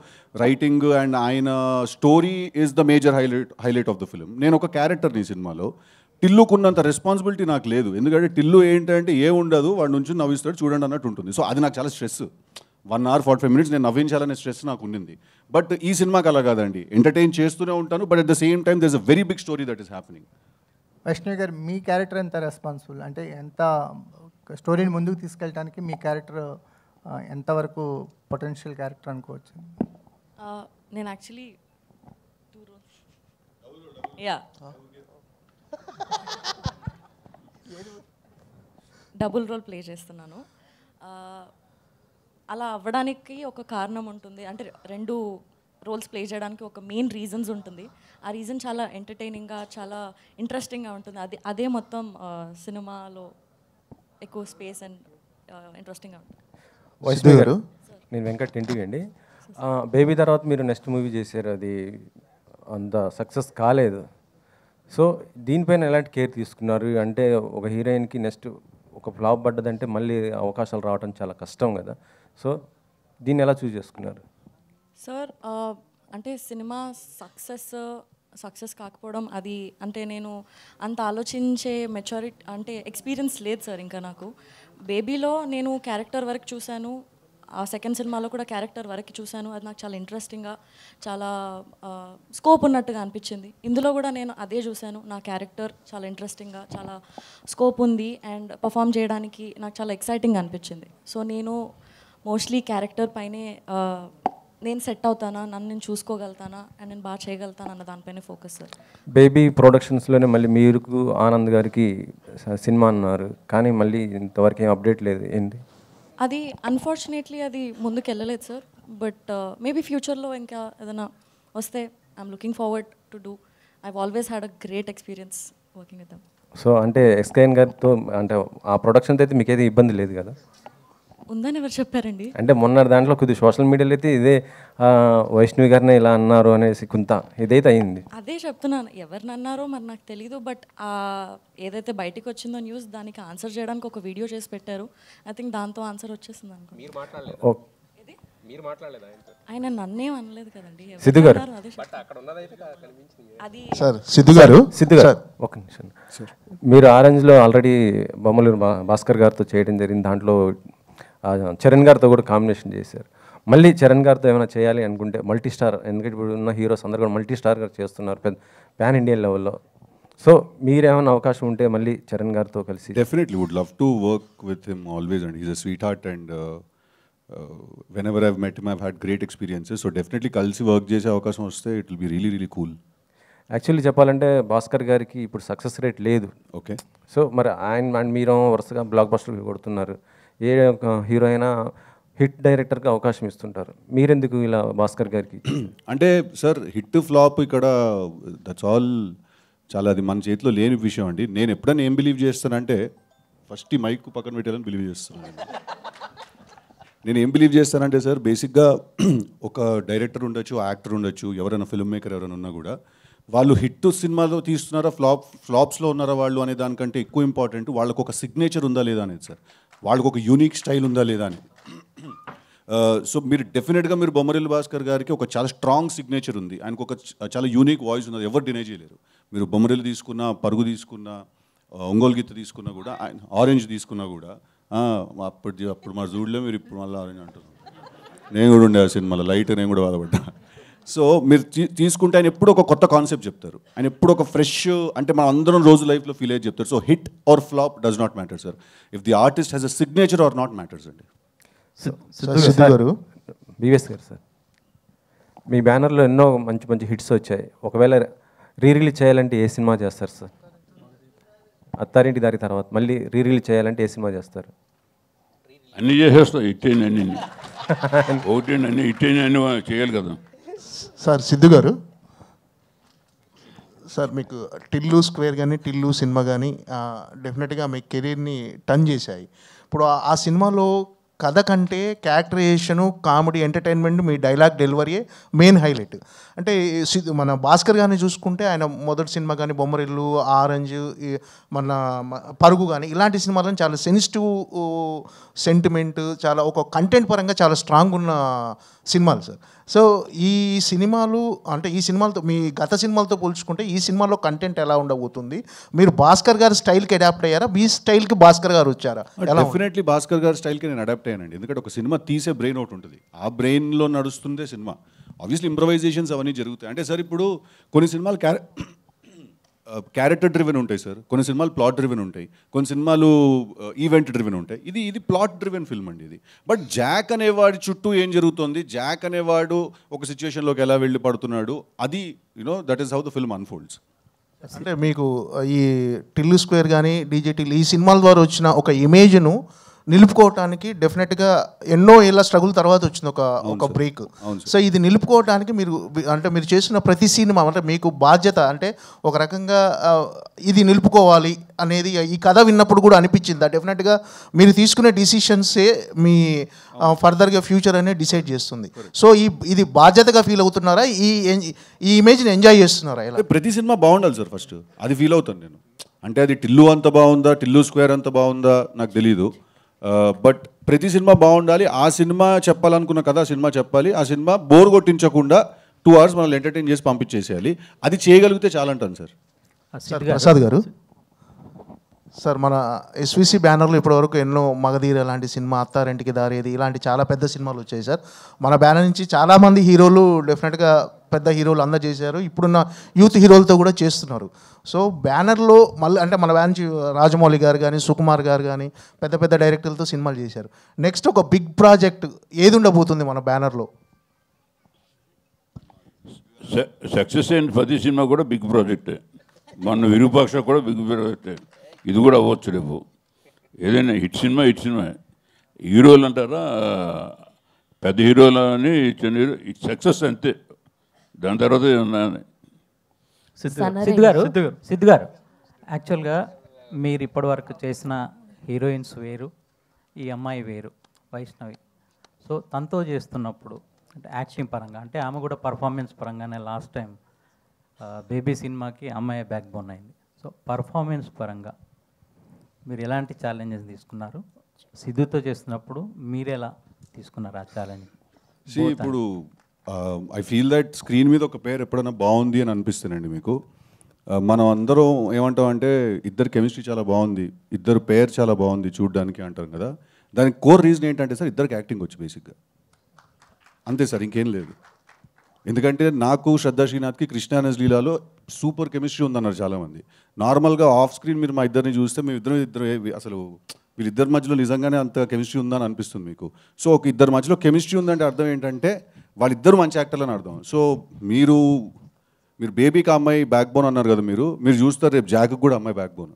Speaker 6: రైటింగ్ అండ్ ఆయన story is the major highlight of the film. నేను ఒక క్యారెక్టర్ని ఈ సినిమాలో. టిల్లుకున్నంత రెస్పాన్సిబిలిటీ నాకు లేదు. ఎందుకంటే టిల్లు ఏంటంటే ఉండదు, వాడి నుంచి నవ్విస్తాడు చూడండి అన్నట్టు ఉంటుంది. సో అది నాకు చాలా స్ట్రెస్. 1 hour 45 minutes నేను నవ్వించాలనే స్ట్రెస్ నాకు ఉండింది. బట్ ఈ సినిమాకి అలా కాదండి, ఎంటర్టైన్ చేస్తూనే ఉంటాను, but at the same time there is a very big story that is happening.
Speaker 11: Vaishnavi గారు, మీ క్యారెక్టర్ ఎంత రెస్పాన్సిబుల్, అంటే ఎంత స్టోరీని ముందుకు తీసుకెళ్ళడానికి మీ క్యారెక్టర్ ఎంతవరకు పొటెన్షియల్ క్యారెక్టర్ అనుకోవచ్చు?
Speaker 5: నేను యాక్చువల్లీ డబుల్ రోల్ ప్లే చేస్తున్నాను. అలా అవ్వడానికి ఒక కారణం ఉంటుంది, అంటే 2 రోల్స్ ప్లే చేయడానికి ఒక మెయిన్ రీజన్స్ ఉంటుంది. ఆ రీజన్ చాలా ఎంటర్టైనింగ్గా, చాలా ఇంట్రెస్టింగ్గా ఉంటుంది. అదే మొత్తం సినిమాలో ఎక్కువ స్పేస్ అండ్ ఇంట్రెస్టింగ్గా ఉంటుంది.
Speaker 7: వైష్ణవి గారు, నేను వెంకట్ ఇంటికి అండి. బేబీ తర్వాత మీరు నెక్స్ట్ మూవీ చేశారు, అది అంత సక్సెస్ కాలేదు. సో దీనిపైన ఎలాంటి కేర్ తీసుకున్నారు? అంటే ఒక హీరోయిన్కి నెక్స్ట్ ఒక ఫ్లాప్ పడ్డదంటే మళ్ళీ అవకాశాలు రావడం చాలా కష్టం కదా. సో దీన్ని ఎలా చూస్ చేసుకున్నారు?
Speaker 5: సార్, అంటే సినిమా సక్సెస్ కాకపోవడం అది అంటే నేను అంత ఆలోచించే మెచ్యూరిటీ అంటే ఎక్స్పీరియన్స్ లేదు సార్ ఇంకా నాకు. బేబీలో నేను క్యారెక్టర్ వరకు చూశాను, ఆ సెకండ్ సినిమాలో కూడా క్యారెక్టర్ వరకు చూశాను. అది నాకు చాలా ఇంట్రెస్టింగ్గా, చాలా స్కోప్ ఉన్నట్టుగా అనిపించింది. ఇందులో కూడా నేను అదే చూశాను, నా క్యారెక్టర్ చాలా ఇంట్రెస్టింగ్గా, చాలా స్కోప్ ఉంది అండ్ పర్ఫామ్ చేయడానికి నాకు చాలా ఎక్సైటింగ్ అనిపించింది. సో నేను మోస్ట్లీ క్యారెక్టర్ పైనే నేను సెట్ అవుతానా, నన్ను నేను చూసుకోగలుగుతానా అండ్ నేను బాగా చేయగలుగుతాను అన్న దానిపైనే ఫోకస్ సార్.
Speaker 7: బేబీ ప్రొడక్షన్స్లోనే మళ్ళీ మీరు ఆనంద్ గారికి సినిమా అన్నారు, కానీ మళ్ళీ ఇంతవరకు ఏం అప్డేట్ లేదు, ఏంటి
Speaker 5: అది? అన్ఫార్చునేట్లీ అది ముందుకు వెళ్ళలేదు సార్. బట్ మేబీ ఫ్యూచర్లో ఇంకా ఏదైనా వస్తే I'm looking forward to do. I always had a great experience working with them.
Speaker 7: So అంటే ఎస్కేఎన్ గారితో అంటే ఆ ప్రొడక్షన్తో అయితే మీకైతే ఇబ్బంది లేదు కదా?
Speaker 5: ఉందని ఎవరు చెప్పారండి?
Speaker 7: అంటే మొన్న దాంట్లో కొద్దిగా సోషల్ మీడియాలో అయితే ఇదే వైష్ణవి గారిని ఇలా అన్నారు అనేసి కొంత ఇదైతే అయింది.
Speaker 5: అదే చెప్తున్నాను, ఎవరిని అన్నారో మరి నాకు తెలీదు. బట్ ఏదైతే బయటికి వచ్చిందో న్యూస్, దానికి ఆన్సర్ చేయడానికి ఒక వీడియో చేసి పెట్టారు. ఐ థింక్ దాంతో ఆన్సర్ వచ్చేసింది అనుకో. ఆయన నన్నేం అనలేదు కదండి.
Speaker 7: సిద్ధు గారు,
Speaker 5: అది
Speaker 7: సిద్ధు గారు ఒక నిమిషం. మీరు ఆరెంజ్లో ఆల్రెడీ బొమ్మలూరు భాస్కర్ గారితో చేయడం జరిగింది, దాంట్లో చరణ్ గారితో కూడా కాంబినేషన్ చేశారు. మళ్ళీ చరణ్ గారితో ఏమైనా చేయాలి అనుకుంటే మల్టీ స్టార్, ఎందుకంటే ఇప్పుడు ఉన్న హీరోస్ అందరూ కూడా మల్టీ స్టార్ గారు చేస్తున్నారు పాన్ ఇండియన్ లెవెల్లో. సో మీరేమైనా అవకాశం ఉంటే మళ్ళీ చరణ్ గారితో కలిసి?
Speaker 6: Definitely would love to work with him always and is a sweetheart and whenever I've met him I've had great experiences. So definitely కలిసి వర్క్ చేసే అవకాశం వస్తే it will be really really cool.
Speaker 7: Actually చెప్పాలంటే భాస్కర్ గారికి ఇప్పుడు success rate లేదు.
Speaker 6: Okay.
Speaker 7: So మరి ఆయన అండ్ మీరు వరుసగా బ్లాక్ బస్టర్ కొడుతున్నారు, ఏ హీరో అయినా హిట్ డైరెక్టర్కి అవకాశం ఇస్తుంటారు, మీరెందుకు ఇలా భాస్కర్ గారికి?
Speaker 6: అంటే సార్ హిట్ ఫ్లాప్ ఇక్కడ దట్స్ ఆల్ చాలా అది మన చేతిలో లేని విషయం అండి. నేను ఎప్పుడైనా ఏం బిలీవ్ చేస్తానంటే ఫస్ట్ ఈ మైక్ పక్కన పెట్టాలని బిలీవ్ చేస్తున్నాను. నేను ఏం బిలీవ్ చేస్తానంటే సార్ బేసిక్గా ఒక డైరెక్టర్ ఉండొచ్చు, యాక్టర్ ఉండొచ్చు, ఎవరైనా ఫిల్మ్ మేకర్ ఎవరైనా ఉన్నా కూడా వాళ్ళు హిట్ సినిమాలో తీస్తున్నారా ఫ్లాప్స్లో ఉన్నారా వాళ్ళు అనే దానికంటే ఎక్కువ ఇంపార్టెంట్ వాళ్ళకు ఒక సిగ్నేచర్ ఉందా లేదా అనేది సార్, వాళ్ళకు ఒక యూనిక్ స్టైల్ ఉందా లేదా అని. సో మీరు డెఫినెట్గా మీరు బొమ్మరిల్లు భాస్కర్ గారికి ఒక చాలా స్ట్రాంగ్ సిగ్నేచర్ ఉంది, ఆయనకు ఒక చాలా యూనిక్ వాయిస్ ఉన్నది, ఎవరు డినై చేయలేరు. మీరు బొమ్మరిల్లు తీసుకున్నా, పరుగు తీసుకున్నా, ఒంగోలు గీత తీసుకున్నా కూడా, ఆయన ఆరెంజ్ తీసుకున్నా కూడా, అప్పుడు మా జూడ్లో మీరు ఇప్పుడు మళ్ళీ ఆరెంజ్ అంటారు. నేను కూడా ఉండే ఆ సినిమాలో లైట్, నేను కూడా బాధపడ్డా. సో మీరు తీసుకుంటే ఆయన ఎప్పుడు ఒక కొత్త కాన్సెప్ట్ చెప్తారు, ఆయన ఎప్పుడు ఒక ఫ్రెష్, అంటే మనం అందరం రోజు లైఫ్లో ఫీల్ అయ్యి చెప్తారు. So hit or flop does not matter sir, if the artist has a signature or not matters అండి.
Speaker 7: బీవీఎస్ గారు సార్, మీ బ్యానర్లో ఎన్నో మంచి మంచి హిట్స్ వచ్చాయి, ఒకవేళ రిలీజ్ చేయాలంటే ఏ సినిమా చేస్తారు సార్? అత్తారింటి దారి తర్వాత మళ్ళీ రిలీజ్ చేయాలంటే ఏ సినిమా చేస్తారు?
Speaker 4: అన్నీ చేసేస్తాం, హిట్ అన్ని. ఒకటి అన్ని ఇట్టేని అన్ని చేయాలి కదా.
Speaker 12: సార్ సిద్ధు గారు, సార్ మీకు టిల్లు స్క్వేర్ కానీ టిల్లు సినిమా కానీ డెఫినెట్గా మీ కెరీర్ని టర్న్ చేశాయి. ఇప్పుడు ఆ సినిమాలో కథ కంటే క్యారెక్టరైజేషను, కామెడీ, ఎంటర్టైన్మెంట్, మీ డైలాగ్ డెలివరీయే మెయిన్ హైలైట్. అంటే మన భాస్కర్ గారిని చూసుకుంటే ఆయన మొదటి సినిమా కానీ బొమ్మరిల్లు, ఆరెంజ్, మన పరుగు కానీ ఇలాంటి సినిమాలను చాలా సెన్సిటివ్ సెంటిమెంట్, చాలా ఒక కంటెంట్ పరంగా చాలా స్ట్రాంగ్ ఉన్న సినిమాలు సార్. సో ఈ సినిమాలు అంటే ఈ సినిమాలతో మీ గత సినిమాలతో పోల్చుకుంటే ఈ సినిమాలో కంటెంట్ ఎలా ఉండబోతుంది? మీరు భాస్కర్ గారి స్టైల్కి అడాప్ట్ అయ్యారా, మీ స్టైల్కి భాస్కర్ గారు వచ్చారా?
Speaker 6: డెఫినెట్లీ భాస్కర్ గారి స్టైల్కి నేను అడాప్ట్ అయ్యానండి. ఎందుకంటే ఒక సినిమా తీసే బ్రెయిన్ ఒకటి ఉంటుంది, ఆ బ్రెయిన్లో నడుస్తుందే సినిమా. ఆబ్వియస్లీ ఇంప్రవైజేషన్స్ అవన్నీ జరుగుతాయి. అంటే సార్ ఇప్పుడు కొన్ని సినిమాలు క్యారెక్టర్ డ్రివెన్ ఉంటాయి సార్, కొన్ని సినిమాలు ప్లాట్ డ్రివెన్ ఉంటాయి, కొన్ని సినిమాలు ఈవెంట్ డ్రివెన్ ఉంటాయి. ఇది ప్లాట్ డ్రివెన్ ఫిల్మ్ అండి ఇది. బట్ జాక్ అనేవాడి చుట్టూ ఏం జరుగుతుంది, జాక్ అనేవాడు ఒక సిచ్యువేషన్లోకి ఎలా వెళ్ళి పడుతున్నాడు, అది that is how the film unfolds.
Speaker 12: అంటే మీకు ఈ టిల్లు స్క్వేర్ కానీ డీజే టిల్లు ఈ సినిమాల ద్వారా వచ్చిన ఒక ఇమేజ్ను నిలుపుకోవటానికి డెఫినెట్గా ఎన్నో ఏళ్ళ స్ట్రగుల్ తర్వాత వచ్చింది ఒక బ్రేక్. సో ఇది నిలుపుకోవటానికి మీరు చేసిన ప్రతి సినిమా అంటే మీకు బాధ్యత, అంటే ఒక రకంగా ఇది నిలుపుకోవాలి అనేది ఈ కథ విన్నప్పుడు కూడా అనిపించింది. డెఫినెట్గా మీరు తీసుకునే డిసిషన్సే మీ ఫర్దర్గా ఫ్యూచర్ అనేది డిసైడ్ చేస్తుంది. సో ఇది బాధ్యతగా ఫీల్ అవుతున్నారా, ఈ ఇమేజ్ని ఎంజాయ్ చేస్తున్నారా? ఇలా
Speaker 6: ప్రతి సినిమా బాగుండాలి సార్, ఫస్ట్ అది ఫీల్ అవుతాను నేను. అంటే అది టిల్లు అంత బాగుందా, టిల్లు స్క్వేర్ అంత బాగుందా నాకు తెలీదు. బట్ ప్రతి సినిమా బాగుండాలి. ఆ సినిమా చెప్పాలనుకున్న కథ ఆ సినిమా చెప్పాలి. ఆ సినిమా బోర్ కొట్టించకుండా 2 hours మనల్ని ఎంటర్టైన్ చేసి పంపించేసేయాలి. అది చేయగలిగితే చాలా అంటాను సార్.
Speaker 12: ప్రసాద్ గారు, సార్ మన ఎస్విసి బ్యానర్లో ఇప్పటివరకు ఎన్నో మగధీర లాంటి సినిమా, అత్తారింటికి దారేది ఇలాంటి చాలా పెద్ద సినిమాలు వచ్చాయి సార్. మన బ్యానర్ నుంచి చాలామంది హీరోలు డెఫినెట్గా పెద్ద హీరోలు అందరూ చేశారు, ఇప్పుడున్న యూత్ హీరోలతో కూడా చేస్తున్నారు. సో బ్యానర్లో మళ్ళీ అంటే మన బ్యానర్ నుంచి రాజమౌళి గారు కానీ సుకుమార్ గారు కానీ పెద్ద పెద్ద డైరెక్టర్లతో సినిమాలు చేశారు. నెక్స్ట్ ఒక బిగ్ ప్రాజెక్ట్ ఏది ఉండబోతుంది మన బ్యానర్లో?
Speaker 4: సక్సెస్ అయిన ప్రతి సినిమా కూడా బిగ్ ప్రాజెక్టే. మన విరూపాక్ష కూడా బిగ్ ప్రాజెక్టే. ఇది కూడా అవ్వచ్చు రేపు. ఏదైనా హిట్ సినిమా హీరోలు అంటారా, పెద్ద హీరోలు అని చిన్న హీరో సక్సెస్ అంతే, దాని తర్వాత ఉన్నాయని.
Speaker 13: సిద్ధు గారు యాక్చువల్గా మీరు ఇప్పటివరకు చేసిన హీరోయిన్స్ వేరు, ఈ అమ్మాయి వేరు, వైష్ణవి. సో తనతో చేస్తున్నప్పుడు అంటే యాక్టింగ్ పరంగా అంటే ఆమె కూడా పర్ఫార్మెన్స్ పరంగానే లాస్ట్ టైం బేబీ సినిమాకి అమ్మాయి బ్యాక్ బోన్ అయింది. సో పర్ఫార్మెన్స్ పరంగా మీరు ఎలాంటి ఛాలెంజెస్ తీసుకున్నారు? సిద్ధుతో చేస్తున్నప్పుడు మీరు ఎలా తీసుకున్నారు ఆ ఛాలెంజ్?
Speaker 6: ఇప్పుడు ఐ ఫీల్ దట్ స్క్రీన్ మీద ఒక పేరు ఎప్పుడైనా బాగుంది అని అనిపిస్తుందండి మీకు. మనం అందరం ఏమంటామంటే ఇద్దరు కెమిస్ట్రీ చాలా బాగుంది, ఇద్దరు పేరు చాలా బాగుంది చూడడానికి అంటారు కదా. దానికి కోర్ రీజన్ ఏంటంటే సార్ ఇద్దరికి యాక్టింగ్ వచ్చు బేసిక్గా, అంతే సార్, ఇంకేం లేదు. ఎందుకంటే నాకు శ్రద్ధా శ్రీనాథ్కి కృష్ణానస్ లీలాలో సూపర్ కెమిస్ట్రీ ఉందన్నారు చాలామంది. నార్మల్గా ఆఫ్ స్క్రీన్ మీరు మా ఇద్దరిని చూస్తే మేము ఇద్దరు అసలు వీళ్ళిద్దరి మధ్యలో నిజంగానే అంత కెమిస్ట్రీ ఉందని అనిపిస్తుంది మీకు. సో ఒక ఇద్దరి మధ్యలో కెమిస్ట్రీ ఉందంటే అర్థం ఏంటంటే వాళ్ళిద్దరు మంచి యాక్టర్లు అని అర్థం. సో మీరు బేబీకి అమ్మాయి బ్యాక్ బోన్ అన్నారు కదా, మీరు చూస్తారు రేపు జాక్కి కూడా అమ్మాయి బ్యాక్ బోన్.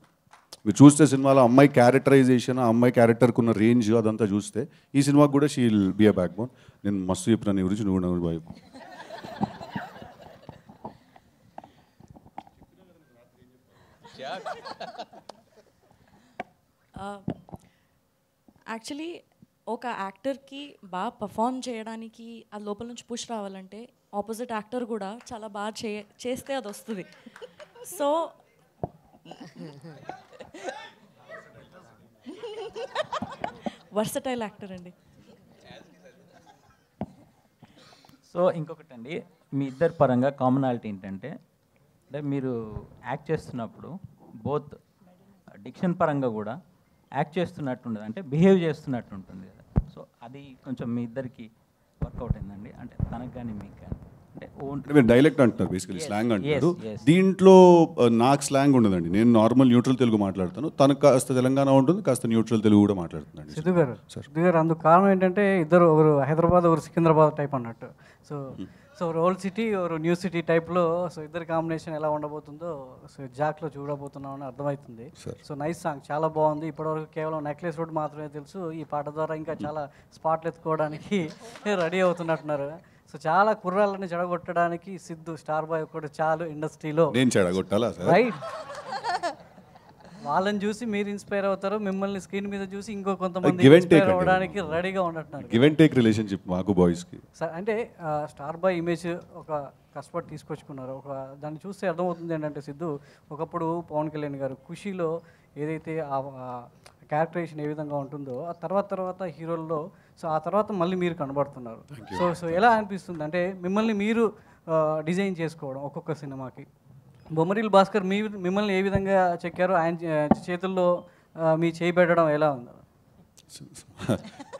Speaker 6: మీరు చూస్తే సినిమాలో అమ్మాయి క్యారెక్టరైజేషన్, ఆ అమ్మాయి క్యారెక్టర్కి ఉన్న రేంజ్ అదంతా చూస్తే ఈ సినిమాకి కూడా she will be a back bone. నేను మస్తు చెప్పిన నీ గురించి, నువ్వు బాయ్.
Speaker 5: యాక్చువల్లీ ఒక యాక్టర్కి బాగా పర్ఫామ్ చేయడానికి ఆ లోపల నుంచి పుష్ రావాలంటే ఆపోజిట్ యాక్టర్ కూడా చాలా బాగా చేస్తే అది వస్తుంది. సో వర్సటైల్ యాక్టర్ అండి.
Speaker 13: సో ఇంకొకటి అండి, మీ ఇద్దరి పరంగా కామనాలిటీ ఏంటంటే అంటే మీరు యాక్ట్ చేస్తున్నప్పుడు బోత్ డిక్షన్ పరంగా కూడా యాక్ట్ చేస్తున్నట్టు ఉండదు, అంటే బిహేవ్ చేస్తున్నట్టు ఉంటుంది కదా. సో అది కొంచెం మీ ఇద్దరికి వర్కౌట్ అయిందండి, అంటే తనకు కానీ మీకు కానీ?
Speaker 6: అంటే మీరు డైలెక్ట్ అంటున్నారు, బేసికలీ స్లాంగ్ అంటారు. దీంట్లో నాకు స్లాంగ్ ఉండదండి. నేను నార్మల్ న్యూట్రల్ తెలుగు మాట్లాడతాను, తనకు కాస్త తెలంగాణ ఉంటుంది, కాస్త న్యూట్రల్ తెలుగు కూడా మాట్లాడుతున్నాను.
Speaker 14: సిద్ధు గారు అందుకు కారణం ఏంటంటే ఇద్దరు ఒకరు హైదరాబాద్ ఒకరు సికింద్రాబాద్ టైప్ అన్నట్టు. సో ఓల్డ్ సిటీ ఒక న్యూ సిటీ టైప్లో సో ఇద్దరు కాంబినేషన్ ఎలా ఉండబోతుందో సో జాక్లో చూడబోతున్నామని అర్థమవుతుంది. సో నైస్ సాంగ్, చాలా బాగుంది. ఇప్పటివరకు కేవలం నెక్లెస్ రోడ్ మాత్రమే తెలుసు, ఈ పాట ద్వారా ఇంకా చాలా స్పాట్లు ఎత్తుకోవడానికి రెడీ అవుతున్నట్టున్నారు. సో చాలా కుర్రాళ్ళని చెడగొట్టడానికి సిద్ధు స్టార్ బాయ్ ఒకటి చాలు ఇండస్ట్రీలో.
Speaker 6: నేను చెడగొట్టాలా?
Speaker 14: రైట్, వాళ్ళని చూసి మీరు ఇన్స్పైర్ అవుతారు, మిమ్మల్ని స్క్రీన్ మీద చూసి ఇంకో కొంతమంది ఇన్స్పైర్ అవ్వడానికి రెడీగా ఉన్నట్టున్నారు.
Speaker 6: గివ్ అండ్ టేక్ రిలేషన్షిప్ మాకు బాయ్స్కి.
Speaker 14: అంటే స్టార్ బాయ్ ఇమేజ్ ఒక కష్టపడి తీసుకొచ్చుకున్నారు. ఒక దాన్ని చూస్తే అర్థమవుతుంది ఏంటంటే సిద్ధు ఒకప్పుడు పవన్ కళ్యాణ్ గారు ఖుషీలో ఏదైతే ఆ క్యారెక్టరేషన్ ఏ విధంగా ఉంటుందో ఆ తర్వాత హీరోల్లో సో ఆ తర్వాత మళ్ళీ మీరు కనబడుతున్నారు. సో ఎలా అనిపిస్తుంది అంటే మిమ్మల్ని మీరు డిజైన్ చేసుకోవడం ఒక్కొక్క సినిమాకి? బొమ్మరిల్ భాస్కర్ మిమ్మల్ని ఏ విధంగా చెక్కారు, ఆయన చేతుల్లో మీ చేయి పెట్టడం ఎలా ఉంది?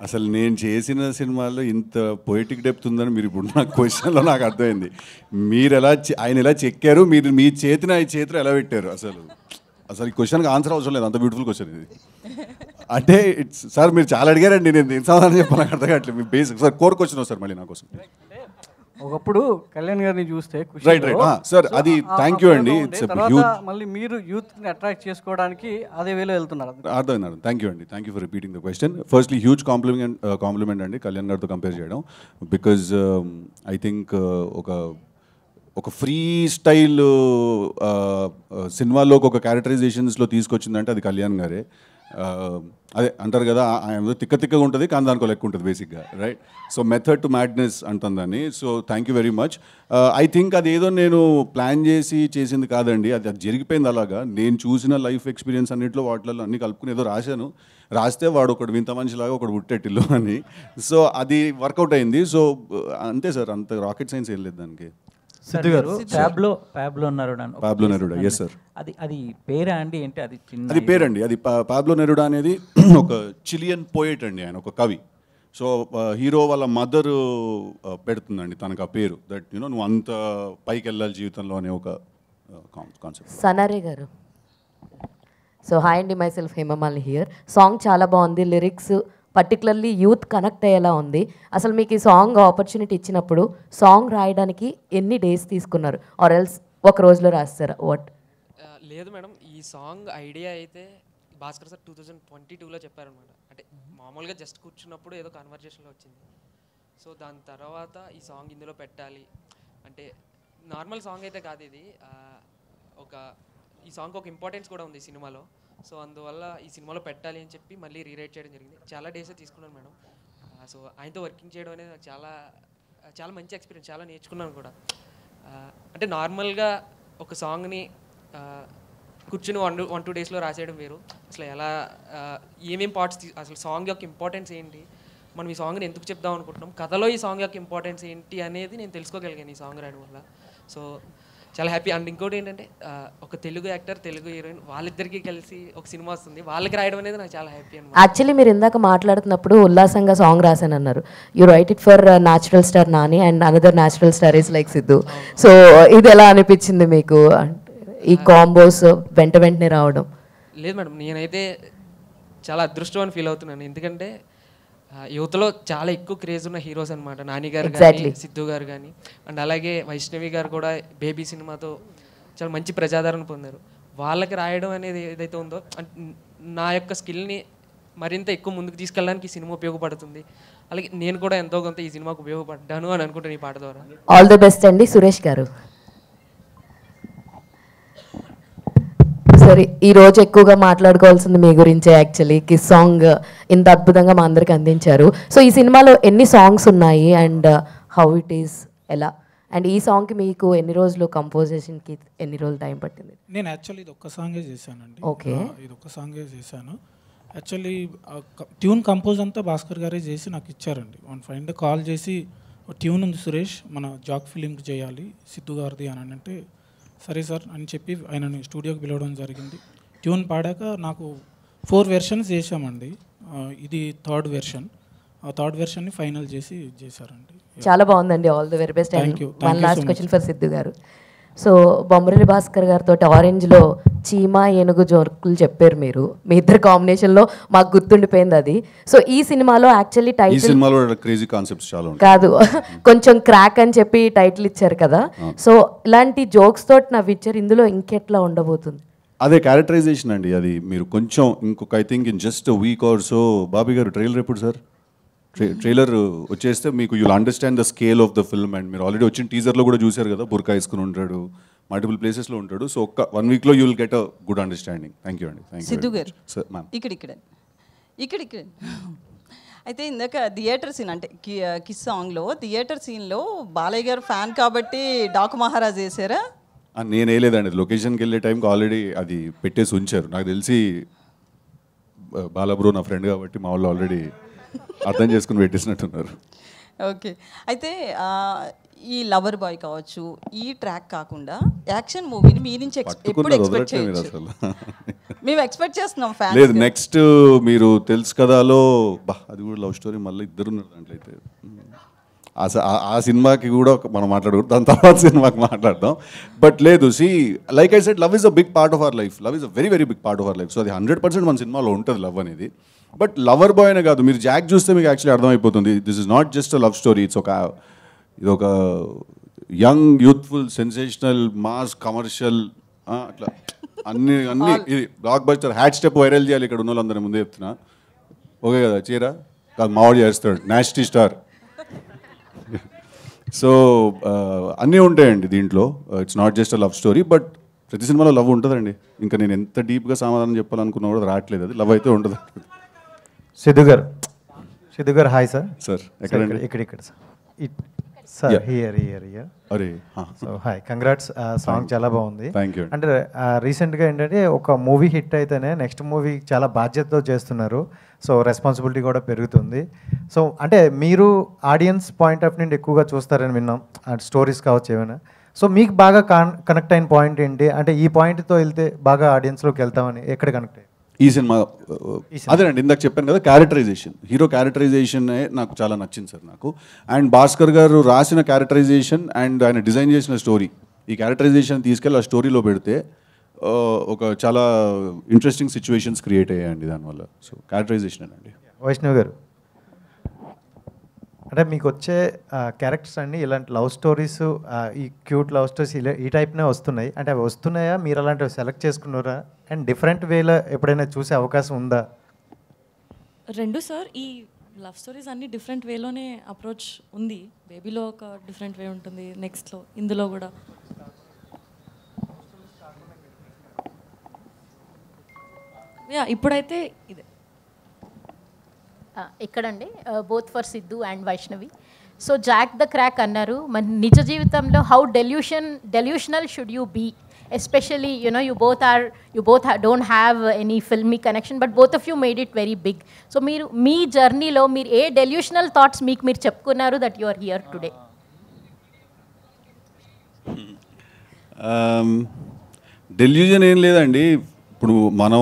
Speaker 6: అసలు నేను చేసిన సినిమాల్లో ఇంత పొయిటిక్ డెప్త్ ఉందని మీరు ఇప్పుడు నా క్వశ్చన్లో నాకు అర్థమైంది. మీరు ఆయన ఎలా చెక్కారు, మీరు మీ చేతిని ఆయన చేతిలో ఎలా పెట్టారు? అసలు ఈ క్వశ్చన్కి ఆన్సర్ అవసరం లేదు, అంత బ్యూటిఫుల్ క్వశ్చన్ ఇది. అంటే సార్ మీరు చాలా అడిగారండి, నేను సమాధానం చెప్పాను, నాకు అర్థం కావట్లేదు. మీ బేసిక్ సార్ కోర్ క్వశ్చన్ వస్తారు మళ్ళీ నా కోసం.
Speaker 14: ఒకప్పుడు కళ్యాణ్ గారిని చూస్తే
Speaker 6: రైట్ సార్, అది థ్యాంక్ యూ అండి.
Speaker 14: మళ్ళీ మీరు యూత్ని అట్రాక్ట్ చేసుకోవడానికి అదే వేలో వెళ్తున్నారు.
Speaker 6: అర్థమైనారు. థ్యాంక్ యూ అండి, thank you for repeating the question. Firstly huge compliment అండి కళ్యాణ్ గారితో కంపేర్ చేయడం. బికాజ్ ఐ థింక్ ఒక ఫ్రీ స్టైల్ సినిమాలోకి ఒక క్యారెక్టరైజేషన్స్లో తీసుకొచ్చిందంటే అది కళ్యాణ్ గారే. అదే అంటారు కదా, ఆయన తిక్కగా ఉంటుంది కానీ దానికో లెక్క ఉంటుంది బేసిక్గా, right? So method to madness అంటుందని. So thank you very much. I think అదేదో నేను ప్లాన్ చేసింది కాదండి, అది జరిగిపోయింది అలాగా. నేను చూసిన లైఫ్ ఎక్స్పీరియన్స్ అన్నింటిలో వాటిల్లో అన్నీ కలుపుకుని ఏదో రాస్తే వాడు ఒకడు వింత మనిషిలాగా ఒకడు పుట్టేటిల్లు అని. సో అది వర్కౌట్ అయింది. సో అంతే సార్, అంత రాకెట్ సైన్స్ ఏం లేదు దానికి.
Speaker 13: సిద్ధు గారు పాబ్లో నెరుడా,
Speaker 6: ఎస్ సార్.
Speaker 13: అది పేరా అండి? ఏంటి అది?
Speaker 6: అది పేరండి, అది పాబ్లో నెరుడా అనేది ఒక చిలియన్ పోయెట్ అండి, ఆయన ఒక కవి. సో హీరో వాళ్ళ మదర్ పెడుతుందండి తనకు ఆ పేరు, దట్ నువ్వు అంత పైకి వెళ్ళాలి జీవితంలో అనే ఒక కాన్సెప్ట్.
Speaker 15: సనారే గారు, సో హాయ్ అండి, myself Hemamalini here. Song చాలా బాగుంది, లిరిక్స్ పర్టికులర్లీ యూత్ కనెక్ట్ అయ్యేలా ఉంది. అసలు మీకు ఈ సాంగ్ ఆపర్చునిటీ ఇచ్చినప్పుడు సాంగ్ రాయడానికి ఎన్ని డేస్ తీసుకున్నారు, ఆర్ ఎల్స్ ఒక రోజులో రాస్తారా? వాట్?
Speaker 2: లేదు మేడం, ఈ సాంగ్ ఐడియా అయితే భాస్కర్ సార్ 2022లో చెప్పారనమాట. అంటే మామూలుగా జస్ట్ కూర్చున్నప్పుడు ఏదో కన్వర్జేషన్లో వచ్చింది. సో దాని తర్వాత ఈ సాంగ్ ఇందులో పెట్టాలి అంటే నార్మల్ సాంగ్ అయితే కాదు ఇది, ఈ సాంగ్ ఒక ఇంపార్టెన్స్ కూడా ఉంది ఈ సినిమాలో. సో అందువల్ల ఈ సినిమాలో పెట్టాలి అని చెప్పి మళ్ళీ రీరైట్ చేయడం జరిగింది. చాలా డేసే తీసుకున్నాను మేడం. సో ఆయనతో వర్కింగ్ చేయడం అనేది నాకు చాలా మంచి ఎక్స్పీరియన్స్, చాలా నేర్చుకున్నాను కూడా. అంటే నార్మల్గా ఒక సాంగ్ని కూర్చుని 1-2 డేస్లో రాసేయడం వేరు. అసలు ఎలా ఏమేం పార్ట్స్ అసలు సాంగ్ యొక్క ఇంపార్టెన్స్ ఏంటి, మనం ఈ సాంగ్ని ఎందుకు చెప్దాం అనుకుంటున్నాం, కథలో ఈ సాంగ్ యొక్క ఇంపార్టెన్స్ ఏంటి అనేది నేను తెలుసుకోగలిగాను ఈ సాంగ్ రాయడం వల్ల. సో చాలా హ్యాపీ. అండ్ ఇంకోటి ఏంటంటే ఒక తెలుగు యాక్టర్, తెలుగు హీరోయిన్ వాళ్ళిద్దరికీ కలిసి ఒక సినిమా వస్తుంది, వాళ్ళకి రాయడం అనేది నాకు చాలా హ్యాపీ అన్నమాట.
Speaker 15: యాక్చువల్లీ మీరు ఇందాక మాట్లాడుతున్నప్పుడు ఉల్లాసంగా సాంగ్ రాశాను అన్నారు. You right it for natural star Nani and another natural star is like Siddhu. So ఇది ఎలా అనిపించింది మీకు, ఈ కాంబోస్ వెంటనే రావడం?
Speaker 2: లేదు మేడం, నేనైతే చాలా అదృష్టం అని ఫీల్ అవుతున్నాను. ఎందుకంటే యువతలో చాలా ఎక్కువ క్రేజ్ ఉన్న హీరోస్ అనమాట. నాని గారు కానీ, సిద్ధు గారు కానీ, అండ్ అలాగే వైష్ణవి గారు కూడా బేబీ సినిమాతో చాలా మంచి ప్రజాదరణ పొందారు. వాళ్ళకి రాయడం అనేది ఏదైతే ఉందో నా యొక్క స్కిల్ని మరింత ఎక్కువ ముందుకు తీసుకెళ్ళడానికి ఈ సినిమా ఉపయోగపడుతుంది. అలాగే నేను కూడా ఎంతో కొంత ఈ సినిమాకు ఉపయోగపడ్డాను అని అనుకుంటాను ఈ పాట ద్వారా.
Speaker 15: ఆల్ ది బెస్ట్ అండి. సురేష్ గారు, సరే ఈరోజు ఎక్కువగా మాట్లాడుకోవాల్సింది మీ గురించే. యాక్చువల్లీ కిస్ సాంగ్ ఇంత అద్భుతంగా మా అందరికి అందించారు. సో ఈ సినిమాలో ఎన్ని సాంగ్స్ ఉన్నాయి అండ్ హౌ ఇట్ ఈస్, ఎలా? అండ్ ఈ సాంగ్కి మీకు ఎన్ని రోజులు కంపోజిషన్కి ఎన్ని రోజులు టైం పట్టింది?
Speaker 3: నేను యాక్చువల్లీ ఇది ఒక్క సాంగే చేశానండి.
Speaker 15: ఓకే,
Speaker 3: ఇది ఒక్క సాంగే చేశాను. యాక్చువల్లీ ట్యూన్ కంపోజ్ అంతా భాస్కర్ గారే చేసి నాకు ఇచ్చారండి. వన్ ఫ్రెండ్ కాల్ చేసి ట్యూన్ ఉంది సురేష్, మన జాక్ ఫిలింకి చేయాలి సిద్ధు గారిది అని అంటే సరే సార్ అని చెప్పి ఆయనని స్టూడియోకి పిలవడం జరిగింది. ట్యూన్ పాడాక నాకు 4 వెర్షన్స్ చేశామండి, ఇది 3rd వెర్షన్. ఆ థర్డ్ వెర్షన్ని ఫైనల్ చేసి చేశారండి.
Speaker 15: చాలా బాగుందండి. All the very best. And
Speaker 3: thank you.
Speaker 15: One last question for Siddhu గారు. సో బొమ్మరిల్లి భాస్కర్ గారితో ఆరెంజ్లో చీమ ఏనుగు జోకులు చెప్పారు మీరు. మీ ఇద్దరు కాంబినేషన్లో మాకు గుర్తుండిపోయింది అది. సో ఈ సినిమాలో యాక్చువల్లీ
Speaker 6: ఈ
Speaker 15: టైటిల్
Speaker 6: సినిమాలో క్రేజీ కాన్సెప్ట్స్ చాలా ఉంటాయి.
Speaker 15: కాదు, కొంచెం క్రాక్ అని చెప్పి టైటిల్ ఇచ్చారు కదా. సో ఇలాంటి జోక్స్ తోటి నవ్విచ్చారు. ఇందులో ఇంకెట్లా ఉండబోతుంది?
Speaker 6: అదే క్యారెక్టరైజేషన్ అండి. అది మీరు కొంచెం ఇంకొక I think in just week or so. Bobby గారు ట్రైలర్ ఎప్పుడు సార్? ట్రైలర్ వచ్చేస్తే మీకు you'll understand the scale of the film. And మీరు ఆల్రెడీ వచ్చిన టీజర్లో కూడా చూశారు కదా, బుర్కా వేసుకుని ఉంటాడు, మల్టిపుల్ ప్లేసెస్లో ఉంటాడు. సో ఒక్క 1 వీక్లో you will get a good understanding. Thank you అండి. థ్యాంక్ యూ
Speaker 10: సిద్ధు గారు
Speaker 6: సార్. మ్యామ్
Speaker 10: ఇక్కడ అయితే ఇందాక థియేటర్ సీన్ అంటే కిస్ సాంగ్లో థియేటర్ సీన్లో బాలయ్య గారు ఫ్యాన్ కాబట్టి డాకు మహారాజ్ వేసారా?
Speaker 6: నేను వేయలేదండి. లొకేషన్కి వెళ్ళే టైంకి ఆల్రెడీ అది పెట్టేసి ఉంచారు. నాకు తెలిసి బాలబ్రో నా ఫ్రెండ్ కాబట్టి మా వాళ్ళు ఆల్రెడీ అర్థం చేసుకుని పెట్టేసినట్టున్నారు.
Speaker 10: ఓకే. అయితే ఈ లవర్ బాయ్ కావచ్చు, ఈ ట్రాక్ కాకుండా యాక్షన్ మూవీని మీ నుంచి ఎప్పుడు ఎక్స్పెక్ట్ చేయొచ్చు?
Speaker 6: అసలు
Speaker 10: మేము ఎక్స్పెక్ట్ చేస్తున్నాం ఫ్యాన్స్.
Speaker 6: లేదు, నెక్స్ట్ మీరు తెలుసు కదాలో అది కూడా లవ్ స్టోరీ, మళ్ళీ ఇద్దరు ఉన్నారు దాంట్లో. అయితే ఆ సినిమాకి కూడా మనం మాట్లాడకూడదు, దాని తర్వాత సినిమాకి మాట్లాడదాం. బట్ లేదు, see like I said, love is a big part of our life. Love is a very very big part of our life. So అది 100% మన సినిమాలో ఉంటుంది లవ్ అనేది. బట్ లవర్ బాయ్ అనే కాదు, మీరు జాక్ చూస్తే మీకు యాక్చువల్లీ అర్థమైపోతుంది. This is not just a love story. ఇది ఒక young youthful sensational mass commercial అట్లా అన్ని ఇది block buster. Hat step viral చేయాలి ఇక్కడ ఉన్న వాళ్ళందరి ముందే చెప్తున్నా. ఓకే కదా? చీరా కాదు, మావాడు చేస్తాడు, నాస్టీ స్టార్. సో అన్నీ ఉంటాయండి దీంట్లో. It's not just a love story, but ప్రతి సినిమాలో లవ్ ఉంటుందండి. ఇంకా నేను ఎంత డీప్గా సమాధానం చెప్పాలనుకున్నా కూడా రావట్లేదు. అది లవ్ అయితే ఉంటుంది.
Speaker 8: సిద్ధు గారు హాయ్ సార్.
Speaker 6: సార్ ఎక్కడండి?
Speaker 8: ఇక్కడ సార్ హియర్.
Speaker 6: అరే
Speaker 8: సో హాయ్, కంగ్రాట్స్. సాంగ్ చాలా బాగుంది.
Speaker 6: Thank you.
Speaker 8: అంటే రీసెంట్గా ఏంటంటే ఒక మూవీ హిట్ అయితేనే నెక్స్ట్ మూవీ చాలా బాధ్యతతో చేస్తున్నారు. సో రెస్పాన్సిబిలిటీ కూడా పెరుగుతుంది. సో అంటే మీరు ఆడియన్స్ పాయింట్ ఆఫ్ నుండి ఎక్కువగా చూస్తారని విన్నాం, స్టోరీస్ కావచ్చు ఏమైనా. సో మీకు బాగా కనెక్ట్ అయిన పాయింట్ ఏంటి? అంటే ఈ పాయింట్తో వెళ్తే బాగా ఆడియన్స్లోకి వెళ్తామని ఎక్కడ కనెక్ట్ అయ్యి?
Speaker 6: ఈ సినిమా అదేనండి, ఇందాక చెప్పాను కదా, క్యారెక్టరైజేషన్, హీరో క్యారెక్టరైజేషన్ నాకు చాలా నచ్చింది సార్ నాకు. అండ్ భాస్కర్ గారు రాసిన క్యారెక్టరైజేషన్ అండ్ ఆయన డిజైన్ చేసిన స్టోరీ, ఈ క్యారెక్టరైజేషన్ తీసుకెళ్ళి ఆ స్టోరీలో పెడితే ఒక చాలా ఇంట్రెస్టింగ్ సిచ్యువేషన్స్ క్రియేట్ అయ్యాయండి దానివల్ల. సో క్యారెక్టరైజేషన్ అండి.
Speaker 8: వైష్ణవ్ గారు, అంటే మీకు వచ్చే క్యారెక్టర్స్ అన్నీ ఇలాంటి లవ్ స్టోరీస్, ఈ క్యూట్ లవ్ స్టోరీస్ ఈ టైప్నే వస్తున్నాయి. అంటే అవి వస్తున్నాయా, మీరు అలాంటివి సెలెక్ట్ చేసుకున్నారా? అండ్ డిఫరెంట్ వేలో ఎప్పుడైనా చూసే అవకాశం ఉందా?
Speaker 5: రెండు సార్, ఈ లవ్ స్టోరీస్ అన్ని డిఫరెంట్ వేలోనే అప్రోచ్ ఉంది. బేబీలో ఒక డిఫరెంట్ వే ఉంటుంది, నెక్స్ట్లో ఇందులో కూడా. ఇప్పుడైతే ఇదే
Speaker 16: ఇక్కడండి both for Siddhu and Vaishnavi. So jack the crack అన్నారు, మన నిజ జీవితంలో how delusional should you be, especially you both don't have any filmy connection, but both of you made it very big. So మీరు మీ జర్నీలో మీరు ఏ డెల్యూషనల్ థాట్స్ మీరు చెప్పుకున్నారు that you are here today?
Speaker 6: Delusion ఏం లేదండి. ఇప్పుడు మనం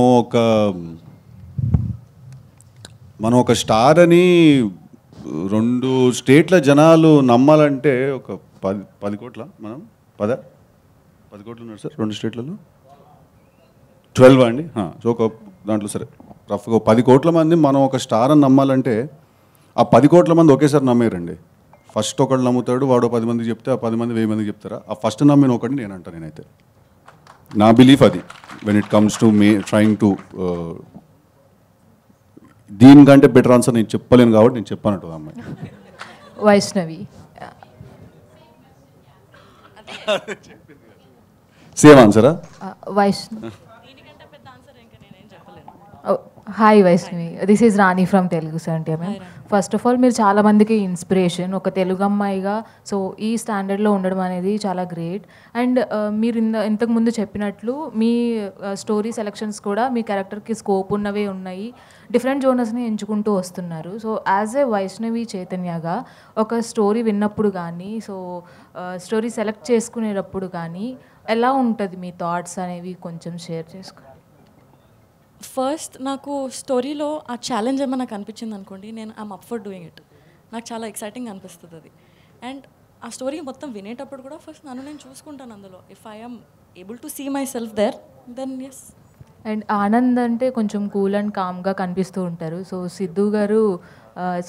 Speaker 6: ఒక స్టార్ అని 2 స్టేట్ల జనాలు నమ్మాలంటే ఒక 10 కోట్ల, మనం 10 కోట్లు ఉన్నారు సార్ 2 స్టేట్లలో, 12 అండి. సో ఒక దాంట్లో సరే రఫ్గా 10 కోట్ల మంది మనం ఒక స్టార్ అని నమ్మాలంటే ఆ 10 కోట్ల మంది ఒకేసారి నమ్మేరండి. ఫస్ట్ ఒకళ్ళు నమ్ముతాడు, వాడు 10 మందికి చెప్తే ఆ 10 మంది 1000 మందికి చెప్తారా? ఆ ఫస్ట్ నమ్మిన ఒకటి నేనంటాను. నేనైతే నా బిలీఫ్ అది. When it comes to me trying to, దీనికంటే బెటర్ ఆన్సర్ నేను చెప్పలేను కాబట్టి నేను చెప్పానంటు అమ్మాయి.
Speaker 16: వైష్ణవి
Speaker 6: సేమ్ ఆన్సరా?
Speaker 16: Vaishnavi hi Vaishnavi, this is Rani from Telugu 70mm. First of all మీరు చాలా మందికి ఇన్స్పిరేషన్, ఒక తెలుగు అమ్మాయిగా. సో ఈ స్టాండర్డ్లో ఉండడం అనేది చాలా గ్రేట్. అండ్ మీరు ఇంతకుముందు చెప్పినట్లు మీ స్టోరీ సెలెక్షన్స్ కూడా మీ క్యారెక్టర్కి స్కోప్ ఉన్నవే ఉన్నాయి, డిఫరెంట్ జోనర్స్ని ఎంచుకుంటూ వస్తున్నారు. సో యాజ్ ఏ వైష్ణవి చైతన్యగా ఒక స్టోరీ విన్నప్పుడు కానీ, సో స్టోరీ సెలెక్ట్ చేసుకునేటప్పుడు కానీ ఎలా ఉంటుంది మీ థాట్స్ అనేవి కొంచెం షేర్ చేసుకోండి.
Speaker 5: ఫస్ట్ నాకు స్టోరీలో ఆ ఛాలెంజ్ ఏమైనా నాకు అనిపించింది అనుకోండి, నేను I'm up for doing it. నాకు చాలా ఎక్సైటింగ్ అనిపిస్తుంది అది. అండ్ ఆ స్టోరీ మొత్తం వినేటప్పుడు కూడా ఫస్ట్ నన్ను నేను చూసుకుంటాను అందులో. If I'm able to see myself there, then yes.
Speaker 16: And Anand అంటే కొంచెం కూల్ అండ్ కామ్గా కనిపిస్తూ ఉంటారు. సో సిద్ధు గారు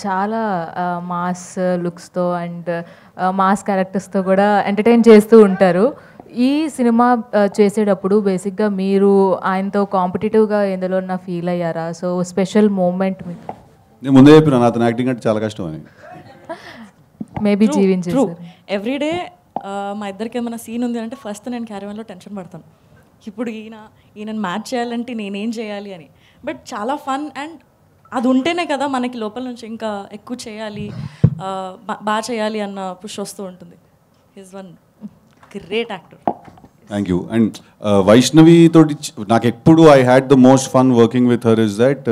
Speaker 16: చాలా మాస్ లుక్స్తో అండ్ మాస్ క్యారెక్టర్స్తో కూడా ఎంటర్టైన్ చేస్తూ ఉంటారు. ఈ సినిమా చేసేటప్పుడు బేసిక్గా మీరు ఆయనతో కాంపిటేటివ్గా ఎందులో ఫీల్ అయ్యారా? సో స్పెషల్ మూమెంట్ మీకు?
Speaker 6: నేను ముందే చెప్పిన అతను యాక్టింగ్ అంటే చాలా కష్టం అని.
Speaker 16: మేబీ జీవించారు
Speaker 5: ఎవ్రీడే మా ఇద్దరికి ఏమైనా సీన్ ఉంది అంటే ఫస్ట్ నేను క్యారీవన్లో టెన్షన్ పడతాను, ఇప్పుడు ఈయనను మ్యాచ్ చేయాలంటే నేనేం చేయాలి అని. బట్ చాలా ఫన్ అండ్ అది ఉంటేనే కదా మనకి లోపల నుంచి ఇంకా ఎక్కువ చేయాలి, బాగా చేయాలి అన్న పుష్ వస్తూ ఉంటుంది. His one great actor.
Speaker 6: Thank you. And Vaishnavi తోటి నాకు ఎప్పుడు I had the most fun working with her is that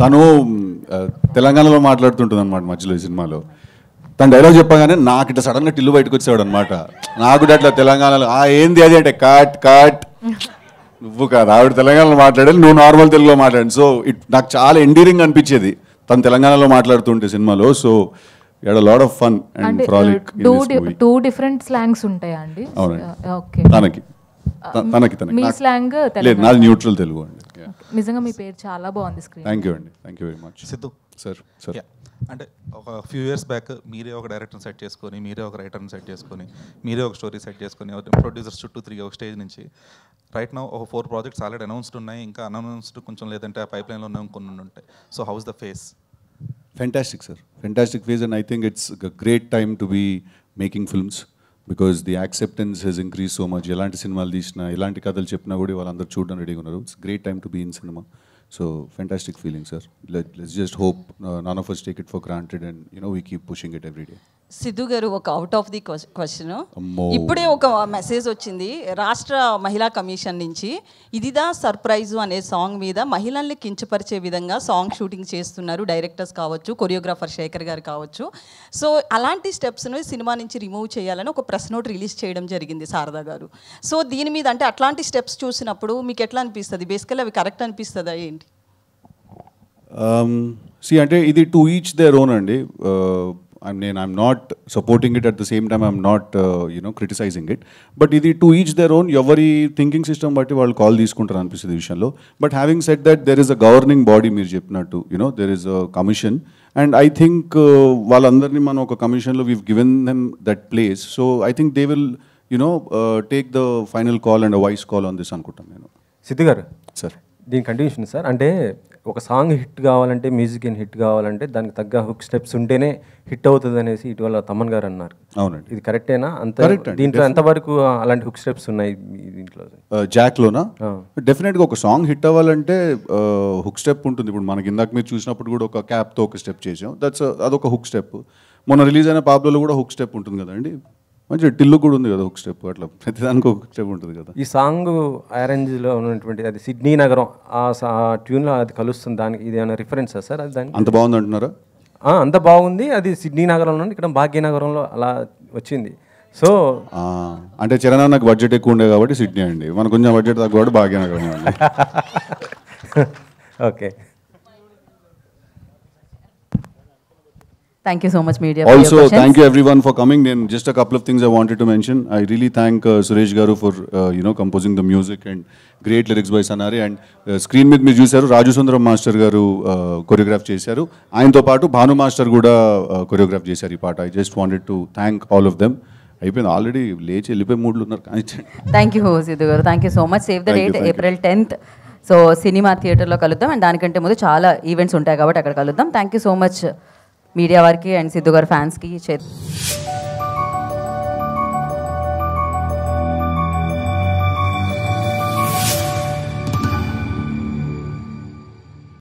Speaker 6: తను తెలంగాణలో మాట్లాడుతుంటుంది అనమాట మధ్యలో ఈ సినిమాలో. తను డైలాగ్ చెప్పగానే నాకు ఇట్లా సడన్గా టిల్లు బయటకు వచ్చేవాడు అనమాట. నాకు అట్లా తెలంగాణలో ఏంది అది అంటే కాట్ నువ్వు కాదు, ఆవిడ తెలంగాణలో మాట్లాడాలి, నువ్వు నార్మల్ తెలుగులో మాట్లాడండి. సో నాకు చాలా ఎండీరింగ్ అనిపించేది తను తెలంగాణలో మాట్లాడుతుంటే సినిమాలో. So had a lot of fun and frolic in this movie.
Speaker 16: Two different slangs ఉంటాయా అండి? ఓకే.
Speaker 6: తనకి
Speaker 16: మీ స్లాంగ్
Speaker 6: లేదు, నాది న్యూట్రల్ తెలుగు అండి.
Speaker 16: నిజంగా మీ పేరు చాలా బాగుంది స్క్రీన్.
Speaker 6: థ్యాంక్ యూ అండి, thank you very much.
Speaker 17: Siddhu
Speaker 6: sir
Speaker 17: అంటే ఒక ఫ్యూ ఇయర్స్ బ్యాక్ మీరే ఒక డైరెక్టర్ని సెట్ చేసుకొని, మీరే ఒక రైటర్ని సెట్ చేసుకొని, మీరే ఒక స్టోరీ సెట్ చేసుకొని, ప్రొడ్యూసర్స్ చుట్టూ తిరిగి ఒక స్టేజ్ నుంచి రైట్ నౌ ఒక 4 ప్రాజెక్ట్స్ ఆల్రెడీ అనౌన్స్డ్ ఉన్నాయి, ఇంకా అనౌన్స్డ్ కొంచెం లేదంటే ఆ పైప్ లైన్లో ఉన్నాయి, కొన్ని ఉంటాయి. So house the face?
Speaker 6: Fantastic, sir. Fantastic phase, and I think it's a great time to be making films because the acceptance has increased so much. Elanti cinemalu teesina, elanti kadalu cheppina kuda vallandaru chudam ready unnaru. It's a great time to be in cinema. So fantastic feeling, sir. Let's just hope none of us take it for granted, and we keep pushing it every day.
Speaker 10: Siddhu గారు, ఒక out of the question, ఇప్పుడే ఒక message వచ్చింది రాష్ట్ర మహిళా commission నుంచి. ఇదిదా surprise అనే song మీద మహిళల్ని కించపరిచే విధంగా సాంగ్ షూటింగ్ చేస్తున్నారు డైరెక్టర్స్ కావచ్చు, కొరియోగ్రాఫర్ శేఖర్ గారు కావచ్చు. సో అలాంటి స్టెప్స్ను సినిమా నుంచి రిమూవ్ చేయాలని ఒక ప్రెస్ నోట్ రిలీజ్ చేయడం జరిగింది శారదా గారు. సో దీని మీద అంటే అట్లాంటి స్టెప్స్ చూసినప్పుడు మీకు ఎట్లా అనిపిస్తుంది? బేసికల్లీ అవి కరెక్ట్ అనిపిస్తుందా ఏంటి?
Speaker 6: అంటే ఇది టు ఈచ్ దేర్ ఓన్ అండి. I'm not supporting it, at the same time I'm not criticizing it, but ఇది to each their own. ఎవరి థింకింగ్ సిస్టమ్ బట్టి వాళ్ళు కాల్ తీసుకుంటారు అనిపిస్తుంది ఈ విషయంలో. But having said that there is a governing body, మీరు చెప్పినట్టు there is a commission, and I think వాళ్ళందరినీ మనం ఒక కమిషన్లో we've given them that place. So I think they will take the final call and voice call on this అనుకుంటాను నేను.
Speaker 18: సిద్ధు గారు
Speaker 6: sir,
Speaker 18: దీని కంటిన్యూషన్ సార్, అంటే ఒక సాంగ్ హిట్ కావాలంటే, మ్యూజిక్ హిట్ కావాలంటే దానికి తగ్గ హుక్ స్టెప్స్ ఉంటేనే హిట్ అవుతుంది అనేసి ఇటీవల తమన్ గారు అన్నారు.
Speaker 6: అవునండి,
Speaker 18: ఇది కరెక్టేనా? అంత దీంట్లో ఎంతవరకు అలాంటి హుక్ స్టెప్స్ ఉన్నాయి దీంట్లో?
Speaker 6: జాక్లోనా? డెఫినెట్గా ఒక సాంగ్ హిట్ అవ్వాలంటే హుక్ స్టెప్ ఉంటుంది. ఇప్పుడు మనకి ఇందాక మీరు చూసినప్పుడు కూడా ఒక క్యాప్తో ఒక స్టెప్ చేసాం, అదొక హుక్ స్టెప్. మొన్న రిలీజ్ అయిన పాబ్లోలో కూడా హుక్ స్టెప్ ఉంటుంది కదండి, మంచి టిల్లు కూడా ఉంది కదా హుక్ స్టెప్. అట్లా ప్రతిదానికి ఒక స్టెప్ ఉంటుంది కదా.
Speaker 18: ఈ సాంగ్ అరేంజ్లో ఉన్నటువంటి అది సిడ్నీ నగరం ఆ ట్యూన్లో అది కలుస్తుంది, దానికి ఇది ఏమైనా రిఫరెన్సా సార్? అది దానికి
Speaker 6: అంత బాగుంది అంటున్నారా?
Speaker 18: అంత బాగుంది. అది సిడ్నీ నగరంలో, ఇక్కడ భాగ్యనగరంలో అలా వచ్చింది. సో
Speaker 6: అంటే చరణానికి బడ్జెట్ ఎక్కువ ఉండే కాబట్టి సిడ్నీ అండి, మనకు కొంచెం బడ్జెట్ తక్కువ కాబట్టి భాగ్యనగరం అండి.
Speaker 18: Okay,
Speaker 1: Thank you so much, media.
Speaker 6: Also, thank you everyone for coming. Then just a couple of things I wanted to mention. I really thank Suresh Garu for composing the music and great lyrics by Sanare. And screen మీద మీరు చూశారు రాజు సుందరం master గారు choreograph చేశారు. ఆయనతో పాటు Bhanu master కూడా choreograph చేశారు ఈ పాట. I just wanted to thank all of them. అయిపోయింది, ఆల్రెడీ లేచి వెళ్ళిపోయి మూడ్లు ఉన్నారు.
Speaker 1: థ్యాంక్ యూ సిద్ధు గారు, thank you so much. Save the date April 10th. So cinema థియేటర్లో కలుద్దాం, అండ్ దానికంటే ముందు చాలా ఈవెంట్స్ ఉంటాయి కాబట్టి అక్కడ కలుద్దాం. Thank you so much media వారికి అండ్ సిద్ధు గారు ఫ్యాన్స్కి.